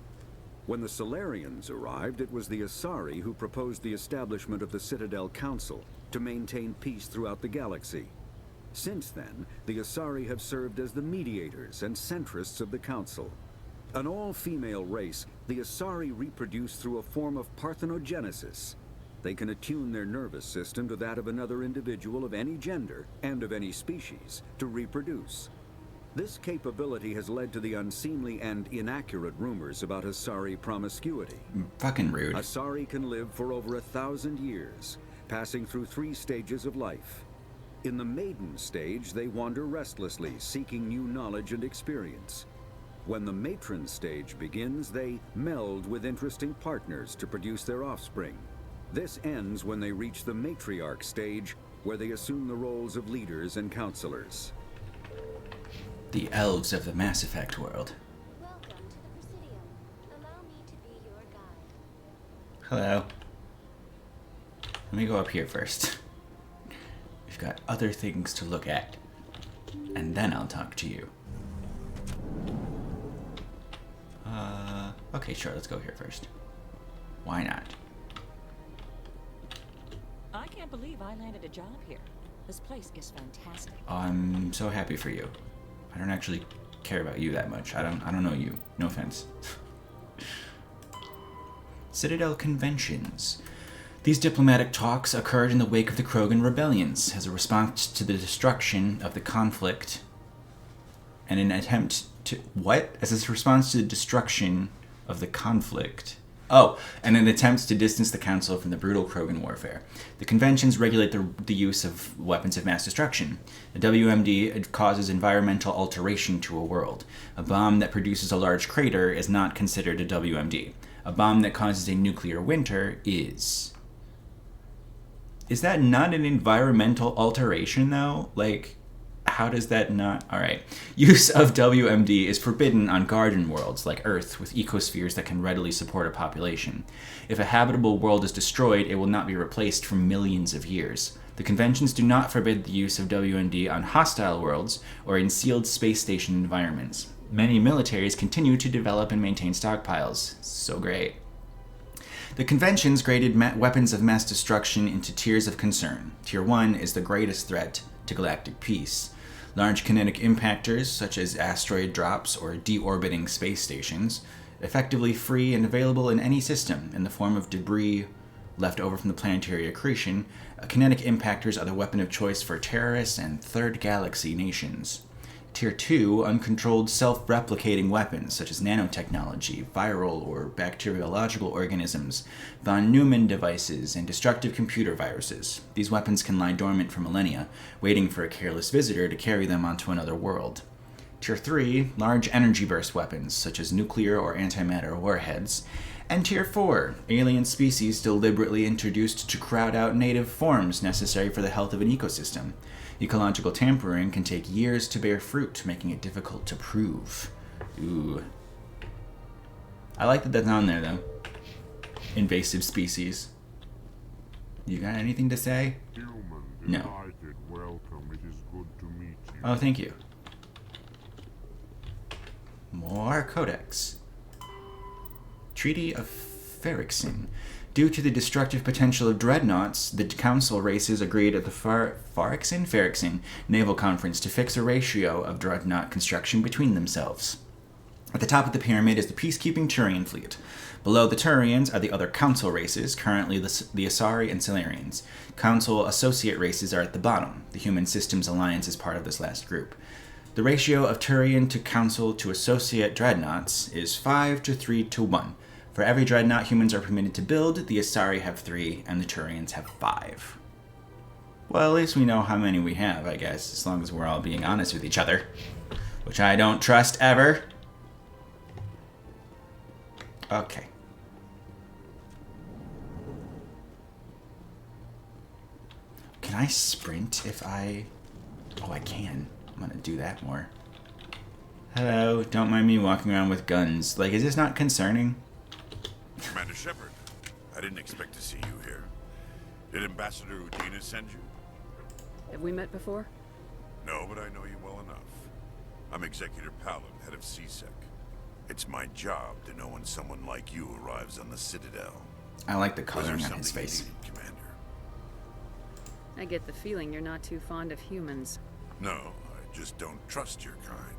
When the Solarians arrived, it was the Asari who proposed the establishment of the Citadel Council to maintain peace throughout the galaxy. Since then, the Asari have served as the mediators and centrists of the Council. An all-female race, the Asari reproduce through a form of parthenogenesis. They can attune their nervous system to that of another individual of any gender and of any species to reproduce. This capability has led to the unseemly and inaccurate rumors about Asari promiscuity. Fucking rude. Asari can live for over 1,000 years, passing through 3 stages of life. In the maiden stage, they wander restlessly, seeking new knowledge and experience. When the matron stage begins, they meld with interesting partners to produce their offspring. This ends when they reach the matriarch stage, where they assume the roles of leaders and counselors. The elves of the Mass Effect world. Welcome to the Presidium. Allow me to be your guide. Hello. Let me go up here first. We've got other things to look at. And then I'll talk to you. Okay, sure, let's go here first. Why not? I can't believe I landed a job here. This place is fantastic. I'm so happy for you. I don't actually care about you that much. I don't know you. No offense. Citadel conventions. These diplomatic talks occurred in the wake of the Krogan rebellions as a response to the destruction of the conflict and an attempt to... What? As a response to the destruction of the conflict. Oh, and an attempt to distance the Council from the brutal Krogan warfare. The conventions regulate the use of weapons of mass destruction. The WMD causes environmental alteration to a world. A bomb that produces a large crater is not considered a WMD. A bomb that causes a nuclear winter is. Is that not an environmental alteration, though? Like, how does that not... Alright. Use of WMD is forbidden on garden worlds, like Earth, with ecospheres that can readily support a population. If a habitable world is destroyed, it will not be replaced for millions of years. The conventions do not forbid the use of WMD on hostile worlds or in sealed space station environments. Many militaries continue to develop and maintain stockpiles. So great. The conventions graded weapons of mass destruction into tiers of concern. Tier 1 is the greatest threat to galactic peace. Large kinetic impactors, such as asteroid drops or deorbiting space stations, effectively free and available in any system in the form of debris left over from the planetary accretion. Kinetic impactors are the weapon of choice for terrorists and third galaxy nations. Tier 2, uncontrolled self-replicating weapons such as nanotechnology, viral or bacteriological organisms, von Neumann devices, and destructive computer viruses. These weapons can lie dormant for millennia, waiting for a careless visitor to carry them onto another world. Tier 3, large energy burst weapons such as nuclear or antimatter warheads. And Tier 4, alien species deliberately introduced to crowd out native forms necessary for the health of an ecosystem. Ecological tampering can take years to bear fruit, making it difficult to prove. Ooh. I like that that's on there, though. Invasive species. You got anything to say? No. Welcome. It is good to meet you. Oh, thank you. More Codex. Treaty of Ferrixin. Due to the destructive potential of dreadnoughts, the Council races agreed at the Ferrixin Naval Conference to fix a ratio of dreadnought construction between themselves. At the top of the pyramid is the peacekeeping Turian fleet. Below the Turians are the other Council races, currently the Asari and Salarians. Council associate races are at the bottom. The Human Systems Alliance is part of this last group. The ratio of Turian to Council to associate dreadnoughts is 5 to 3 to 1. For every dreadnought humans are permitted to build, the Asari have 3 and the Turians have 5. Well, at least we know how many we have, I guess, as long as we're all being honest with each other. Which I don't trust ever. Okay. Can I sprint if I... Oh, I can. I'm gonna do that more. Hello, don't mind me walking around with guns. Like, is this not concerning? Commander Shepard, I didn't expect to see you here. Did Ambassador Udina send you? Have we met before? No, but I know you well enough. I'm Executor Palin, head of CSEC. It's my job to know when someone like you arrives on the Citadel. I like the coloring on his face. Commander? I get the feeling you're not too fond of humans. No, I just don't trust your kind.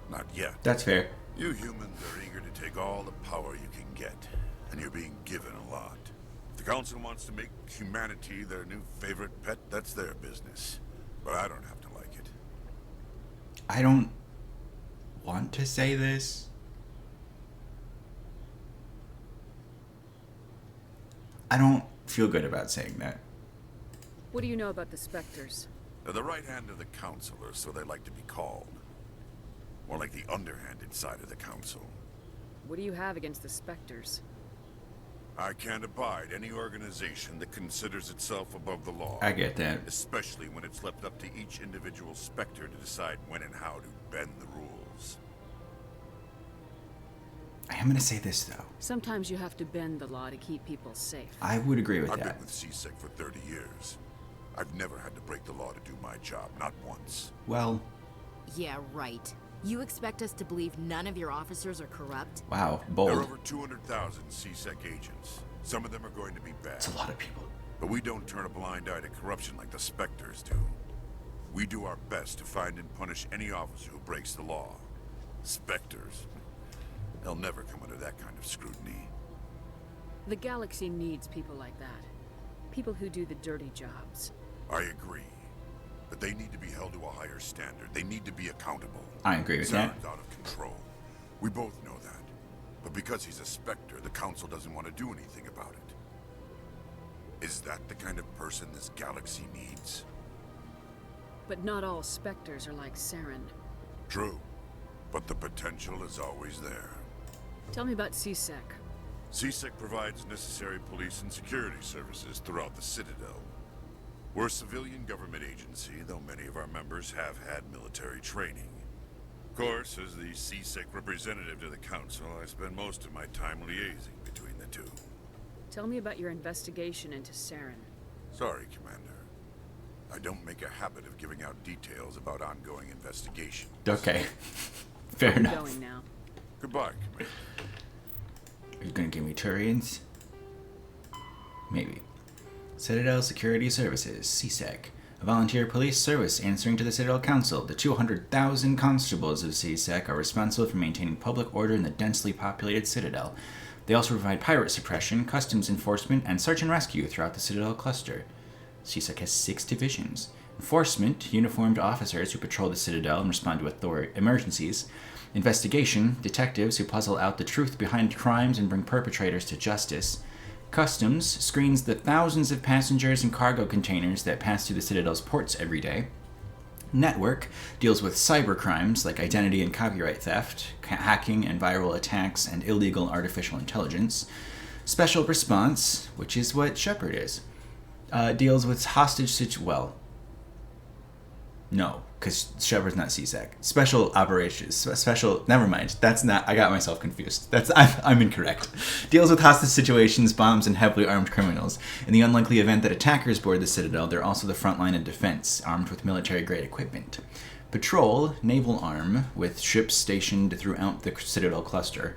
Not yet. That's fair. You humans are eager to take all the power you can get, and you're being given a lot. If the Council wants to make humanity their new favorite pet, that's their business. But I don't have to like it. I don't want to say this. I don't feel good about saying that. What do you know about the Spectres? They're the right hand of the Council, or so they like to be called. More like the underhanded side of the Council. What do you have against the Spectres? I can't abide any organization that considers itself above the law. I get that. Especially when it's left up to each individual Spectre to decide when and how to bend the rules. I am going to say this, though. Sometimes you have to bend the law to keep people safe. I would agree with I've that. been with CSEC for 30 years. I've never had to break the law to do my job, not once. Well... Yeah, right. You expect us to believe none of your officers are corrupt? Wow, bold. There are over 200,000 CSEC agents. Some of them are going to be bad. That's a lot of people. But we don't turn a blind eye to corruption like the Spectres do. We do our best to find and punish any officer who breaks the law. Spectres. They'll never come under that kind of scrutiny. The galaxy needs people like that. People who do the dirty jobs. I agree. But they need to be held to a higher standard. They need to be accountable. I agree with that. Zaren's out of control. We both know that. But because he's a Spectre, the Council doesn't want to do anything about it. Is that the kind of person this galaxy needs? But not all Spectres are like Saren. True. But the potential is always there. Tell me about CSEC. CSEC provides necessary police and security services throughout the Citadel. We're a civilian government agency, though many of our members have had military training. Of course, as the CSEC representative to the Council, I spend most of my time liaising between the two. Tell me about your investigation into Saren. Sorry, Commander. I don't make a habit of giving out details about ongoing investigations. Okay. Fair enough. Going now. Goodbye, Commander. Are you gonna give me Turians? Maybe. Citadel Security Services, CSEC. a volunteer police service answering to the Citadel Council. The 200,000 constables of CSEC are responsible for maintaining public order in the densely populated Citadel. They also provide pirate suppression, customs enforcement, and search and rescue throughout the Citadel cluster. CSEC has 6 divisions. Enforcement, uniformed officers who patrol the Citadel and respond to emergencies. Investigation, detectives who puzzle out the truth behind crimes and bring perpetrators to justice. Customs screens the thousands of passengers and cargo containers that pass through the Citadel's ports every day. Network deals with cyber crimes like identity and copyright theft, hacking and viral attacks, and illegal artificial intelligence. Special Response, which is what Shepard is, deals with hostage no, because Shepard's not CSEC. Special Operations, never mind. That's not, I got myself confused. I'm incorrect. Deals with hostage situations, bombs, and heavily armed criminals. In the unlikely event that attackers board the Citadel, they're also the front line of defense, armed with military-grade equipment. Patrol, naval arm, with ships stationed throughout the Citadel cluster.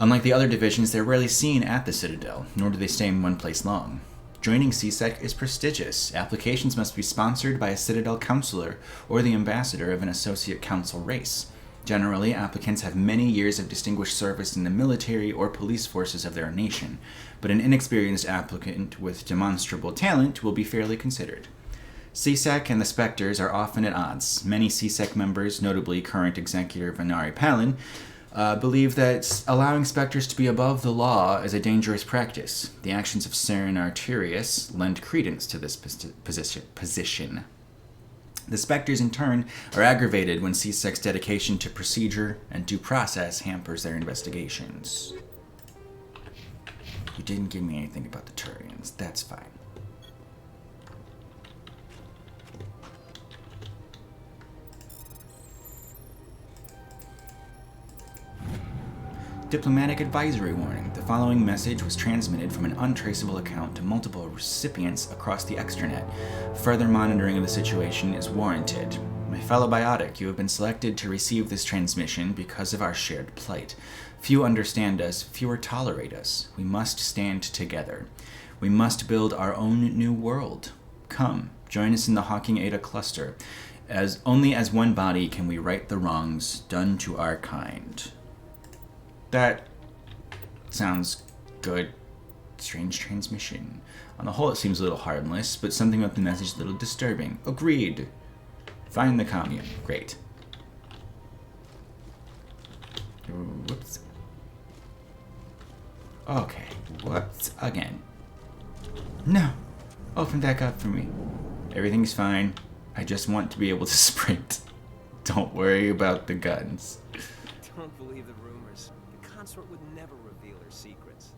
Unlike the other divisions, they're rarely seen at the Citadel, nor do they stay in one place long. Joining CSEC is prestigious. Applications must be sponsored by a Citadel counselor or the ambassador of an associate council race. Generally, applicants have many years of distinguished service in the military or police forces of their nation, but an inexperienced applicant with demonstrable talent will be fairly considered. CSEC and the Spectres are often at odds. Many CSEC members, notably current executive Venari Palin, believe that allowing Spectres to be above the law is a dangerous practice. The actions of Saren Arterius lend credence to this position. The Spectres, in turn, are aggravated when CSEC's dedication to procedure and due process hampers their investigations. You didn't give me anything about the Turians. That's fine. Diplomatic advisory warning. The following message was transmitted from an untraceable account to multiple recipients across the extranet. Further monitoring of the situation is warranted. My fellow biotic, you have been selected to receive this transmission because of our shared plight. Few understand us, fewer tolerate us. We must stand together. We must build our own new world. Come, join us in the Hawking Ada cluster. Only as one body can we right the wrongs done to our kind. That sounds good. Strange transmission. On the whole, it seems a little harmless, but something about the message is a little disturbing. Agreed. Find the commune. Great. Whoops. Okay. Whoops. Again. No. Open that up for me. Everything's fine. I just want to be able to sprint. Don't worry about the guns. Don't believe the rumors. The consort would never reveal her secrets.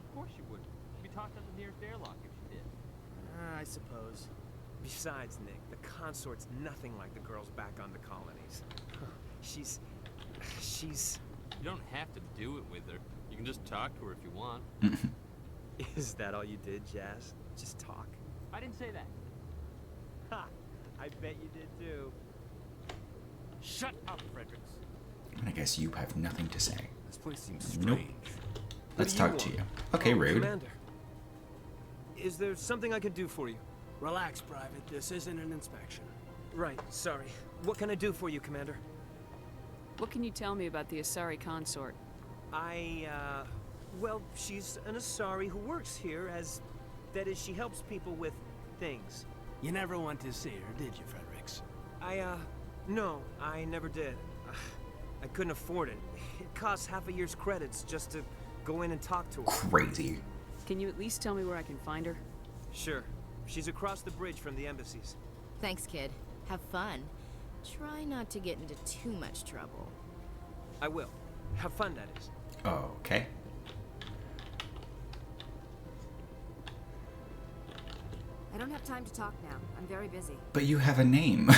Of course you wouldn't. She'd be talked out the nearest airlock if she did. I suppose. Besides, Nick, the consort's nothing like the girls back on the colonies. She's... You don't have to do it with her. You can just talk to her if you want. Is that all you did, Jazz? Just talk? I didn't say that. Ha! I bet you did too. Shut up, Fredericks. I guess you have nothing to say. This place seems strange. Nope. Let's talk to you. Okay, rude. Commander, is there something I can do for you? Relax, Private. This isn't an inspection. Right, sorry. What can I do for you, Commander? What can you tell me about the Asari consort? Well, she's an Asari who works here that is, she helps people with things. You never went to see her, did you, Fredericks? No, I never did. I couldn't afford it. It costs half a year's credits just to go in and talk to her. Crazy. Can you at least tell me where I can find her? Sure. She's across the bridge from the embassies. Thanks, kid. Have fun. Try not to get into too much trouble. I will. Have fun, that is. Okay. I don't have time to talk now. I'm very busy. But you have a name.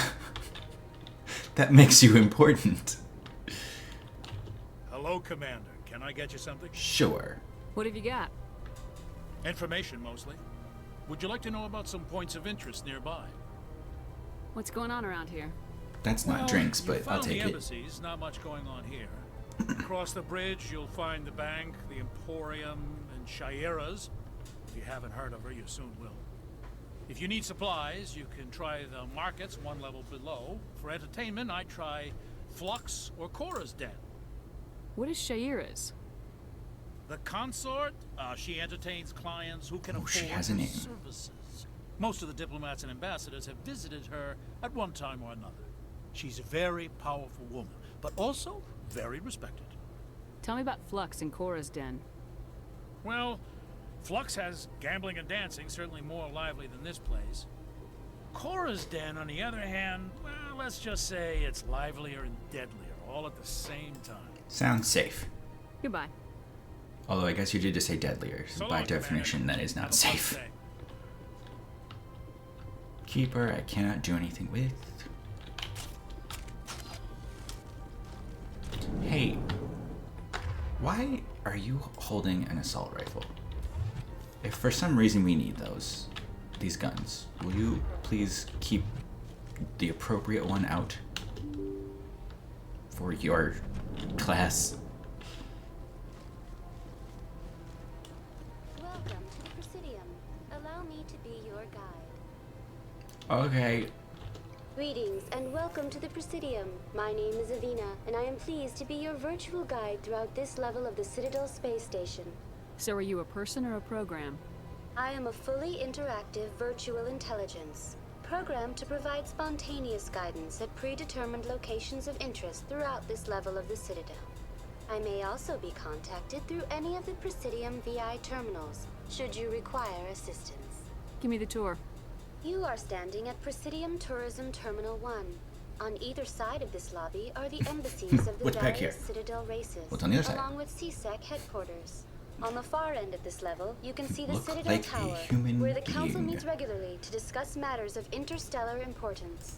That makes you important. Hello, Commander. Can I get you something? Sure. What have you got? Information, mostly. Would you like to know about some points of interest nearby? What's going on around here? That's not drinks, but I'll take the it. Embassies, not much going on here. Across the bridge, you'll find the bank, the Emporium, and Shaira's. If you haven't heard of her, you soon will. If you need supplies, you can try the markets one level below. For entertainment, I try Flux or Cora's Den. What is Shaira's? The consort, she entertains clients who can afford she has a name. services. Most of the diplomats and ambassadors have visited her at one time or another. She's a very powerful woman, but also very respected. Tell me about Flux and Cora's Den. Well, Flux has gambling and dancing, certainly more lively than this place. Cora's Den, on the other hand, well, let's just say it's livelier and deadlier, all at the same time. Sounds safe. Goodbye. Although I guess you did just say deadlier, so by definition that is not safe. Keeper, I cannot do anything with. Hey, why are you holding an assault rifle? If for some reason we need these guns, will you please keep the appropriate one out for your class? Welcome to the Presidium. Allow me to be your guide. Okay. Greetings and welcome to the Presidium. My name is Avina, and I am pleased to be your virtual guide throughout this level of the Citadel space station. So are you a person or a program? I am a fully interactive virtual intelligence, programmed to provide spontaneous guidance at predetermined locations of interest throughout this level of the Citadel. I may also be contacted through any of the Presidium VI terminals, should you require assistance. Give me the tour. You are standing at Presidium Tourism Terminal 1. On either side of this lobby are the embassies of the various Citadel races, What's on the other side? along with CSEC headquarters. On the far end of this level, you can see the Look Citadel like Tower, where the Council meets regularly to discuss matters of interstellar importance.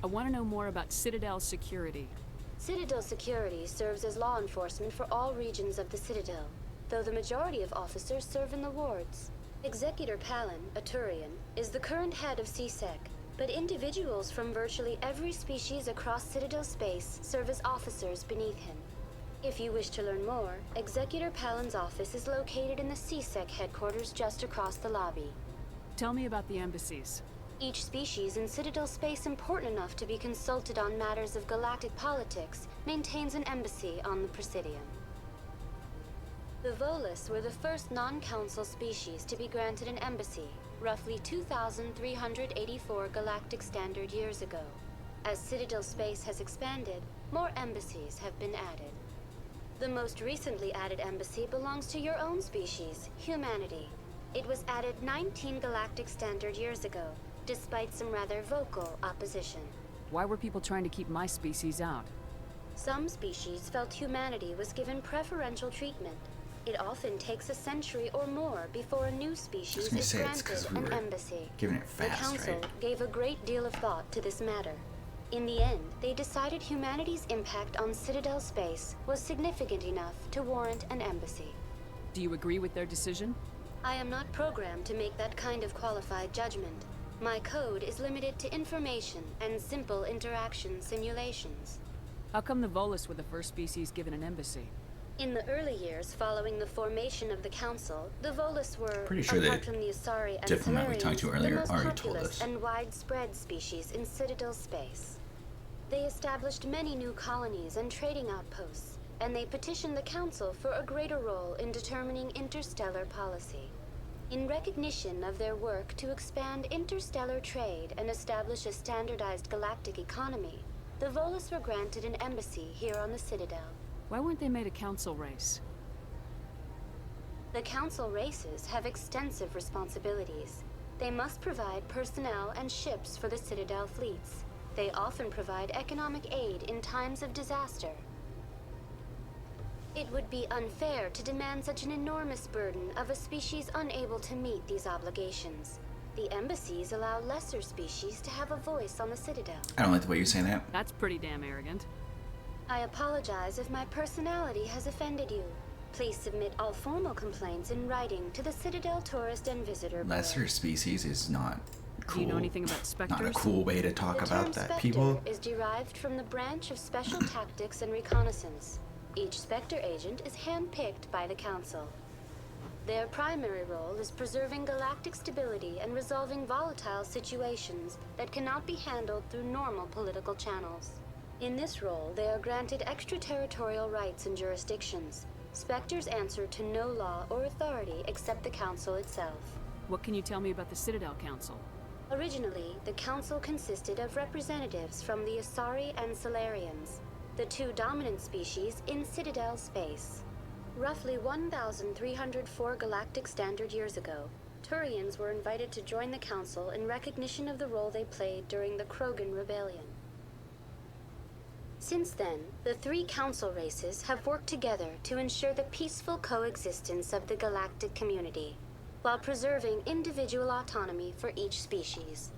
I want to know more about Citadel security. Citadel security serves as law enforcement for all regions of the Citadel, though the majority of officers serve in the wards. Executor Palin, a Turian, is the current head of CSEC, but individuals from virtually every species across Citadel space serve as officers beneath him. If you wish to learn more, Executor Palin's office is located in the CSEC headquarters just across the lobby. Tell me about the embassies. Each species in Citadel space important enough to be consulted on matters of galactic politics maintains an embassy on the Presidium. The Volus were the first non-council species to be granted an embassy, roughly 2,384 galactic standard years ago. As Citadel space has expanded, more embassies have been added. The most recently added embassy belongs to your own species, humanity. It was added 19 galactic standard years ago, despite some rather vocal opposition. Why were people trying to keep my species out? Some species felt humanity was given preferential treatment. It often takes a century or more before a new species is granted an embassy. Giving it fast, the Council right? gave a great deal of thought to this matter. In the end, they decided humanity's impact on Citadel space was significant enough to warrant an embassy. Do you agree with their decision? I am not programmed to make that kind of qualified judgment. My code is limited to information and simple interaction simulations. How come the Volus were the first species given an embassy? In the early years following the formation of the Council, the Volus were, pretty sure apart from the Asari and diplomat we Solarians, talked to the earlier most already told populous us. and widespread species in Citadel space. They established many new colonies and trading outposts, and they petitioned the Council for a greater role in determining interstellar policy. In recognition of their work to expand interstellar trade and establish a standardized galactic economy, the Volus were granted an embassy here on the Citadel. Why weren't they made a council race? The Council races have extensive responsibilities. They must provide personnel and ships for the Citadel fleets. They often provide economic aid in times of disaster. It would be unfair to demand such an enormous burden of a species unable to meet these obligations. The embassies allow lesser species to have a voice on the Citadel. I don't like the way you say that. That's pretty damn arrogant. I apologize if my personality has offended you. Please submit all formal complaints in writing to the Citadel Tourist and Visitor Bureau. Lesser species is not cool. Do you know anything about specters? Not a cool way to talk about that, people. The term Spectre is derived from the branch of Special Tactics and Reconnaissance. Each Spectre agent is handpicked by the Council. Their primary role is preserving galactic stability and resolving volatile situations that cannot be handled through normal political channels. In this role, they are granted extraterritorial rights and jurisdictions. Spectres answer to no law or authority except the Council itself. What can you tell me about the Citadel Council? Originally, the Council consisted of representatives from the Asari and Solarians, the two dominant species in Citadel space. Roughly 1,304 galactic standard years ago, Turians were invited to join the Council in recognition of the role they played during the Krogan Rebellion. Since then, the three Council races have worked together to ensure the peaceful coexistence of the galactic community, while preserving individual autonomy for each species.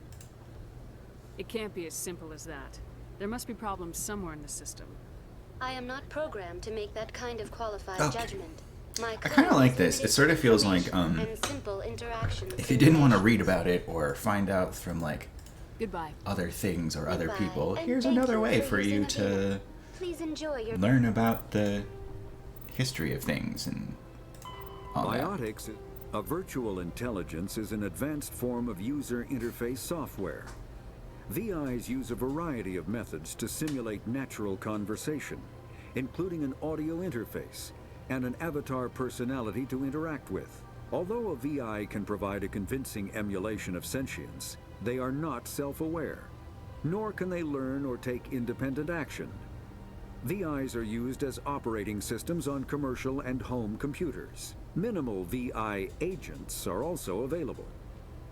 It can't be as simple as that. There must be problems somewhere in the system. I am not programmed to make that kind of qualified judgment. I kind of like this. It sort of feels like, if you didn't want to read about it or find out from, like, other things or other people, here's another way for you to learn about the history of things and all that. Biotics, a virtual intelligence, is an advanced form of user interface software. VIs use a variety of methods to simulate natural conversation, including an audio interface and an avatar personality to interact with. Although a VI can provide a convincing emulation of sentience, they are not self-aware, nor can they learn or take independent action. VIs are used as operating systems on commercial and home computers. Minimal VI agents are also available.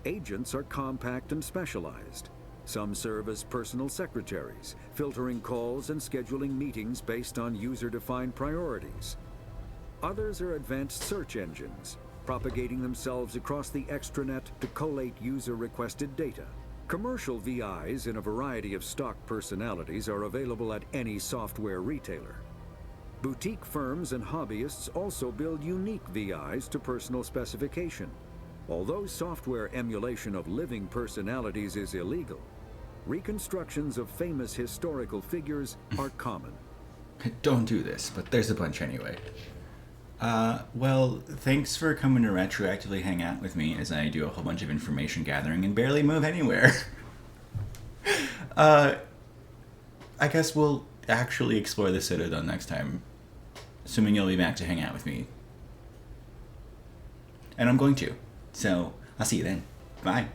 Agents are compact and specialized. Some serve as personal secretaries, filtering calls and scheduling meetings based on user-defined priorities. Others are advanced search engines, propagating themselves across the extranet to collate user-requested data. Commercial VIs in a variety of stock personalities are available at any software retailer. Boutique firms and hobbyists also build unique VIs to personal specification. Although software emulation of living personalities is illegal, reconstructions of famous historical figures are common. Don't do this, but there's a bunch anyway. Well, thanks for coming to retroactively hang out with me as I do a whole bunch of information gathering and barely move anywhere. I guess we'll actually explore the Citadel next time, assuming you'll be back to hang out with me. And I'm going to. So, I'll see you then. Bye.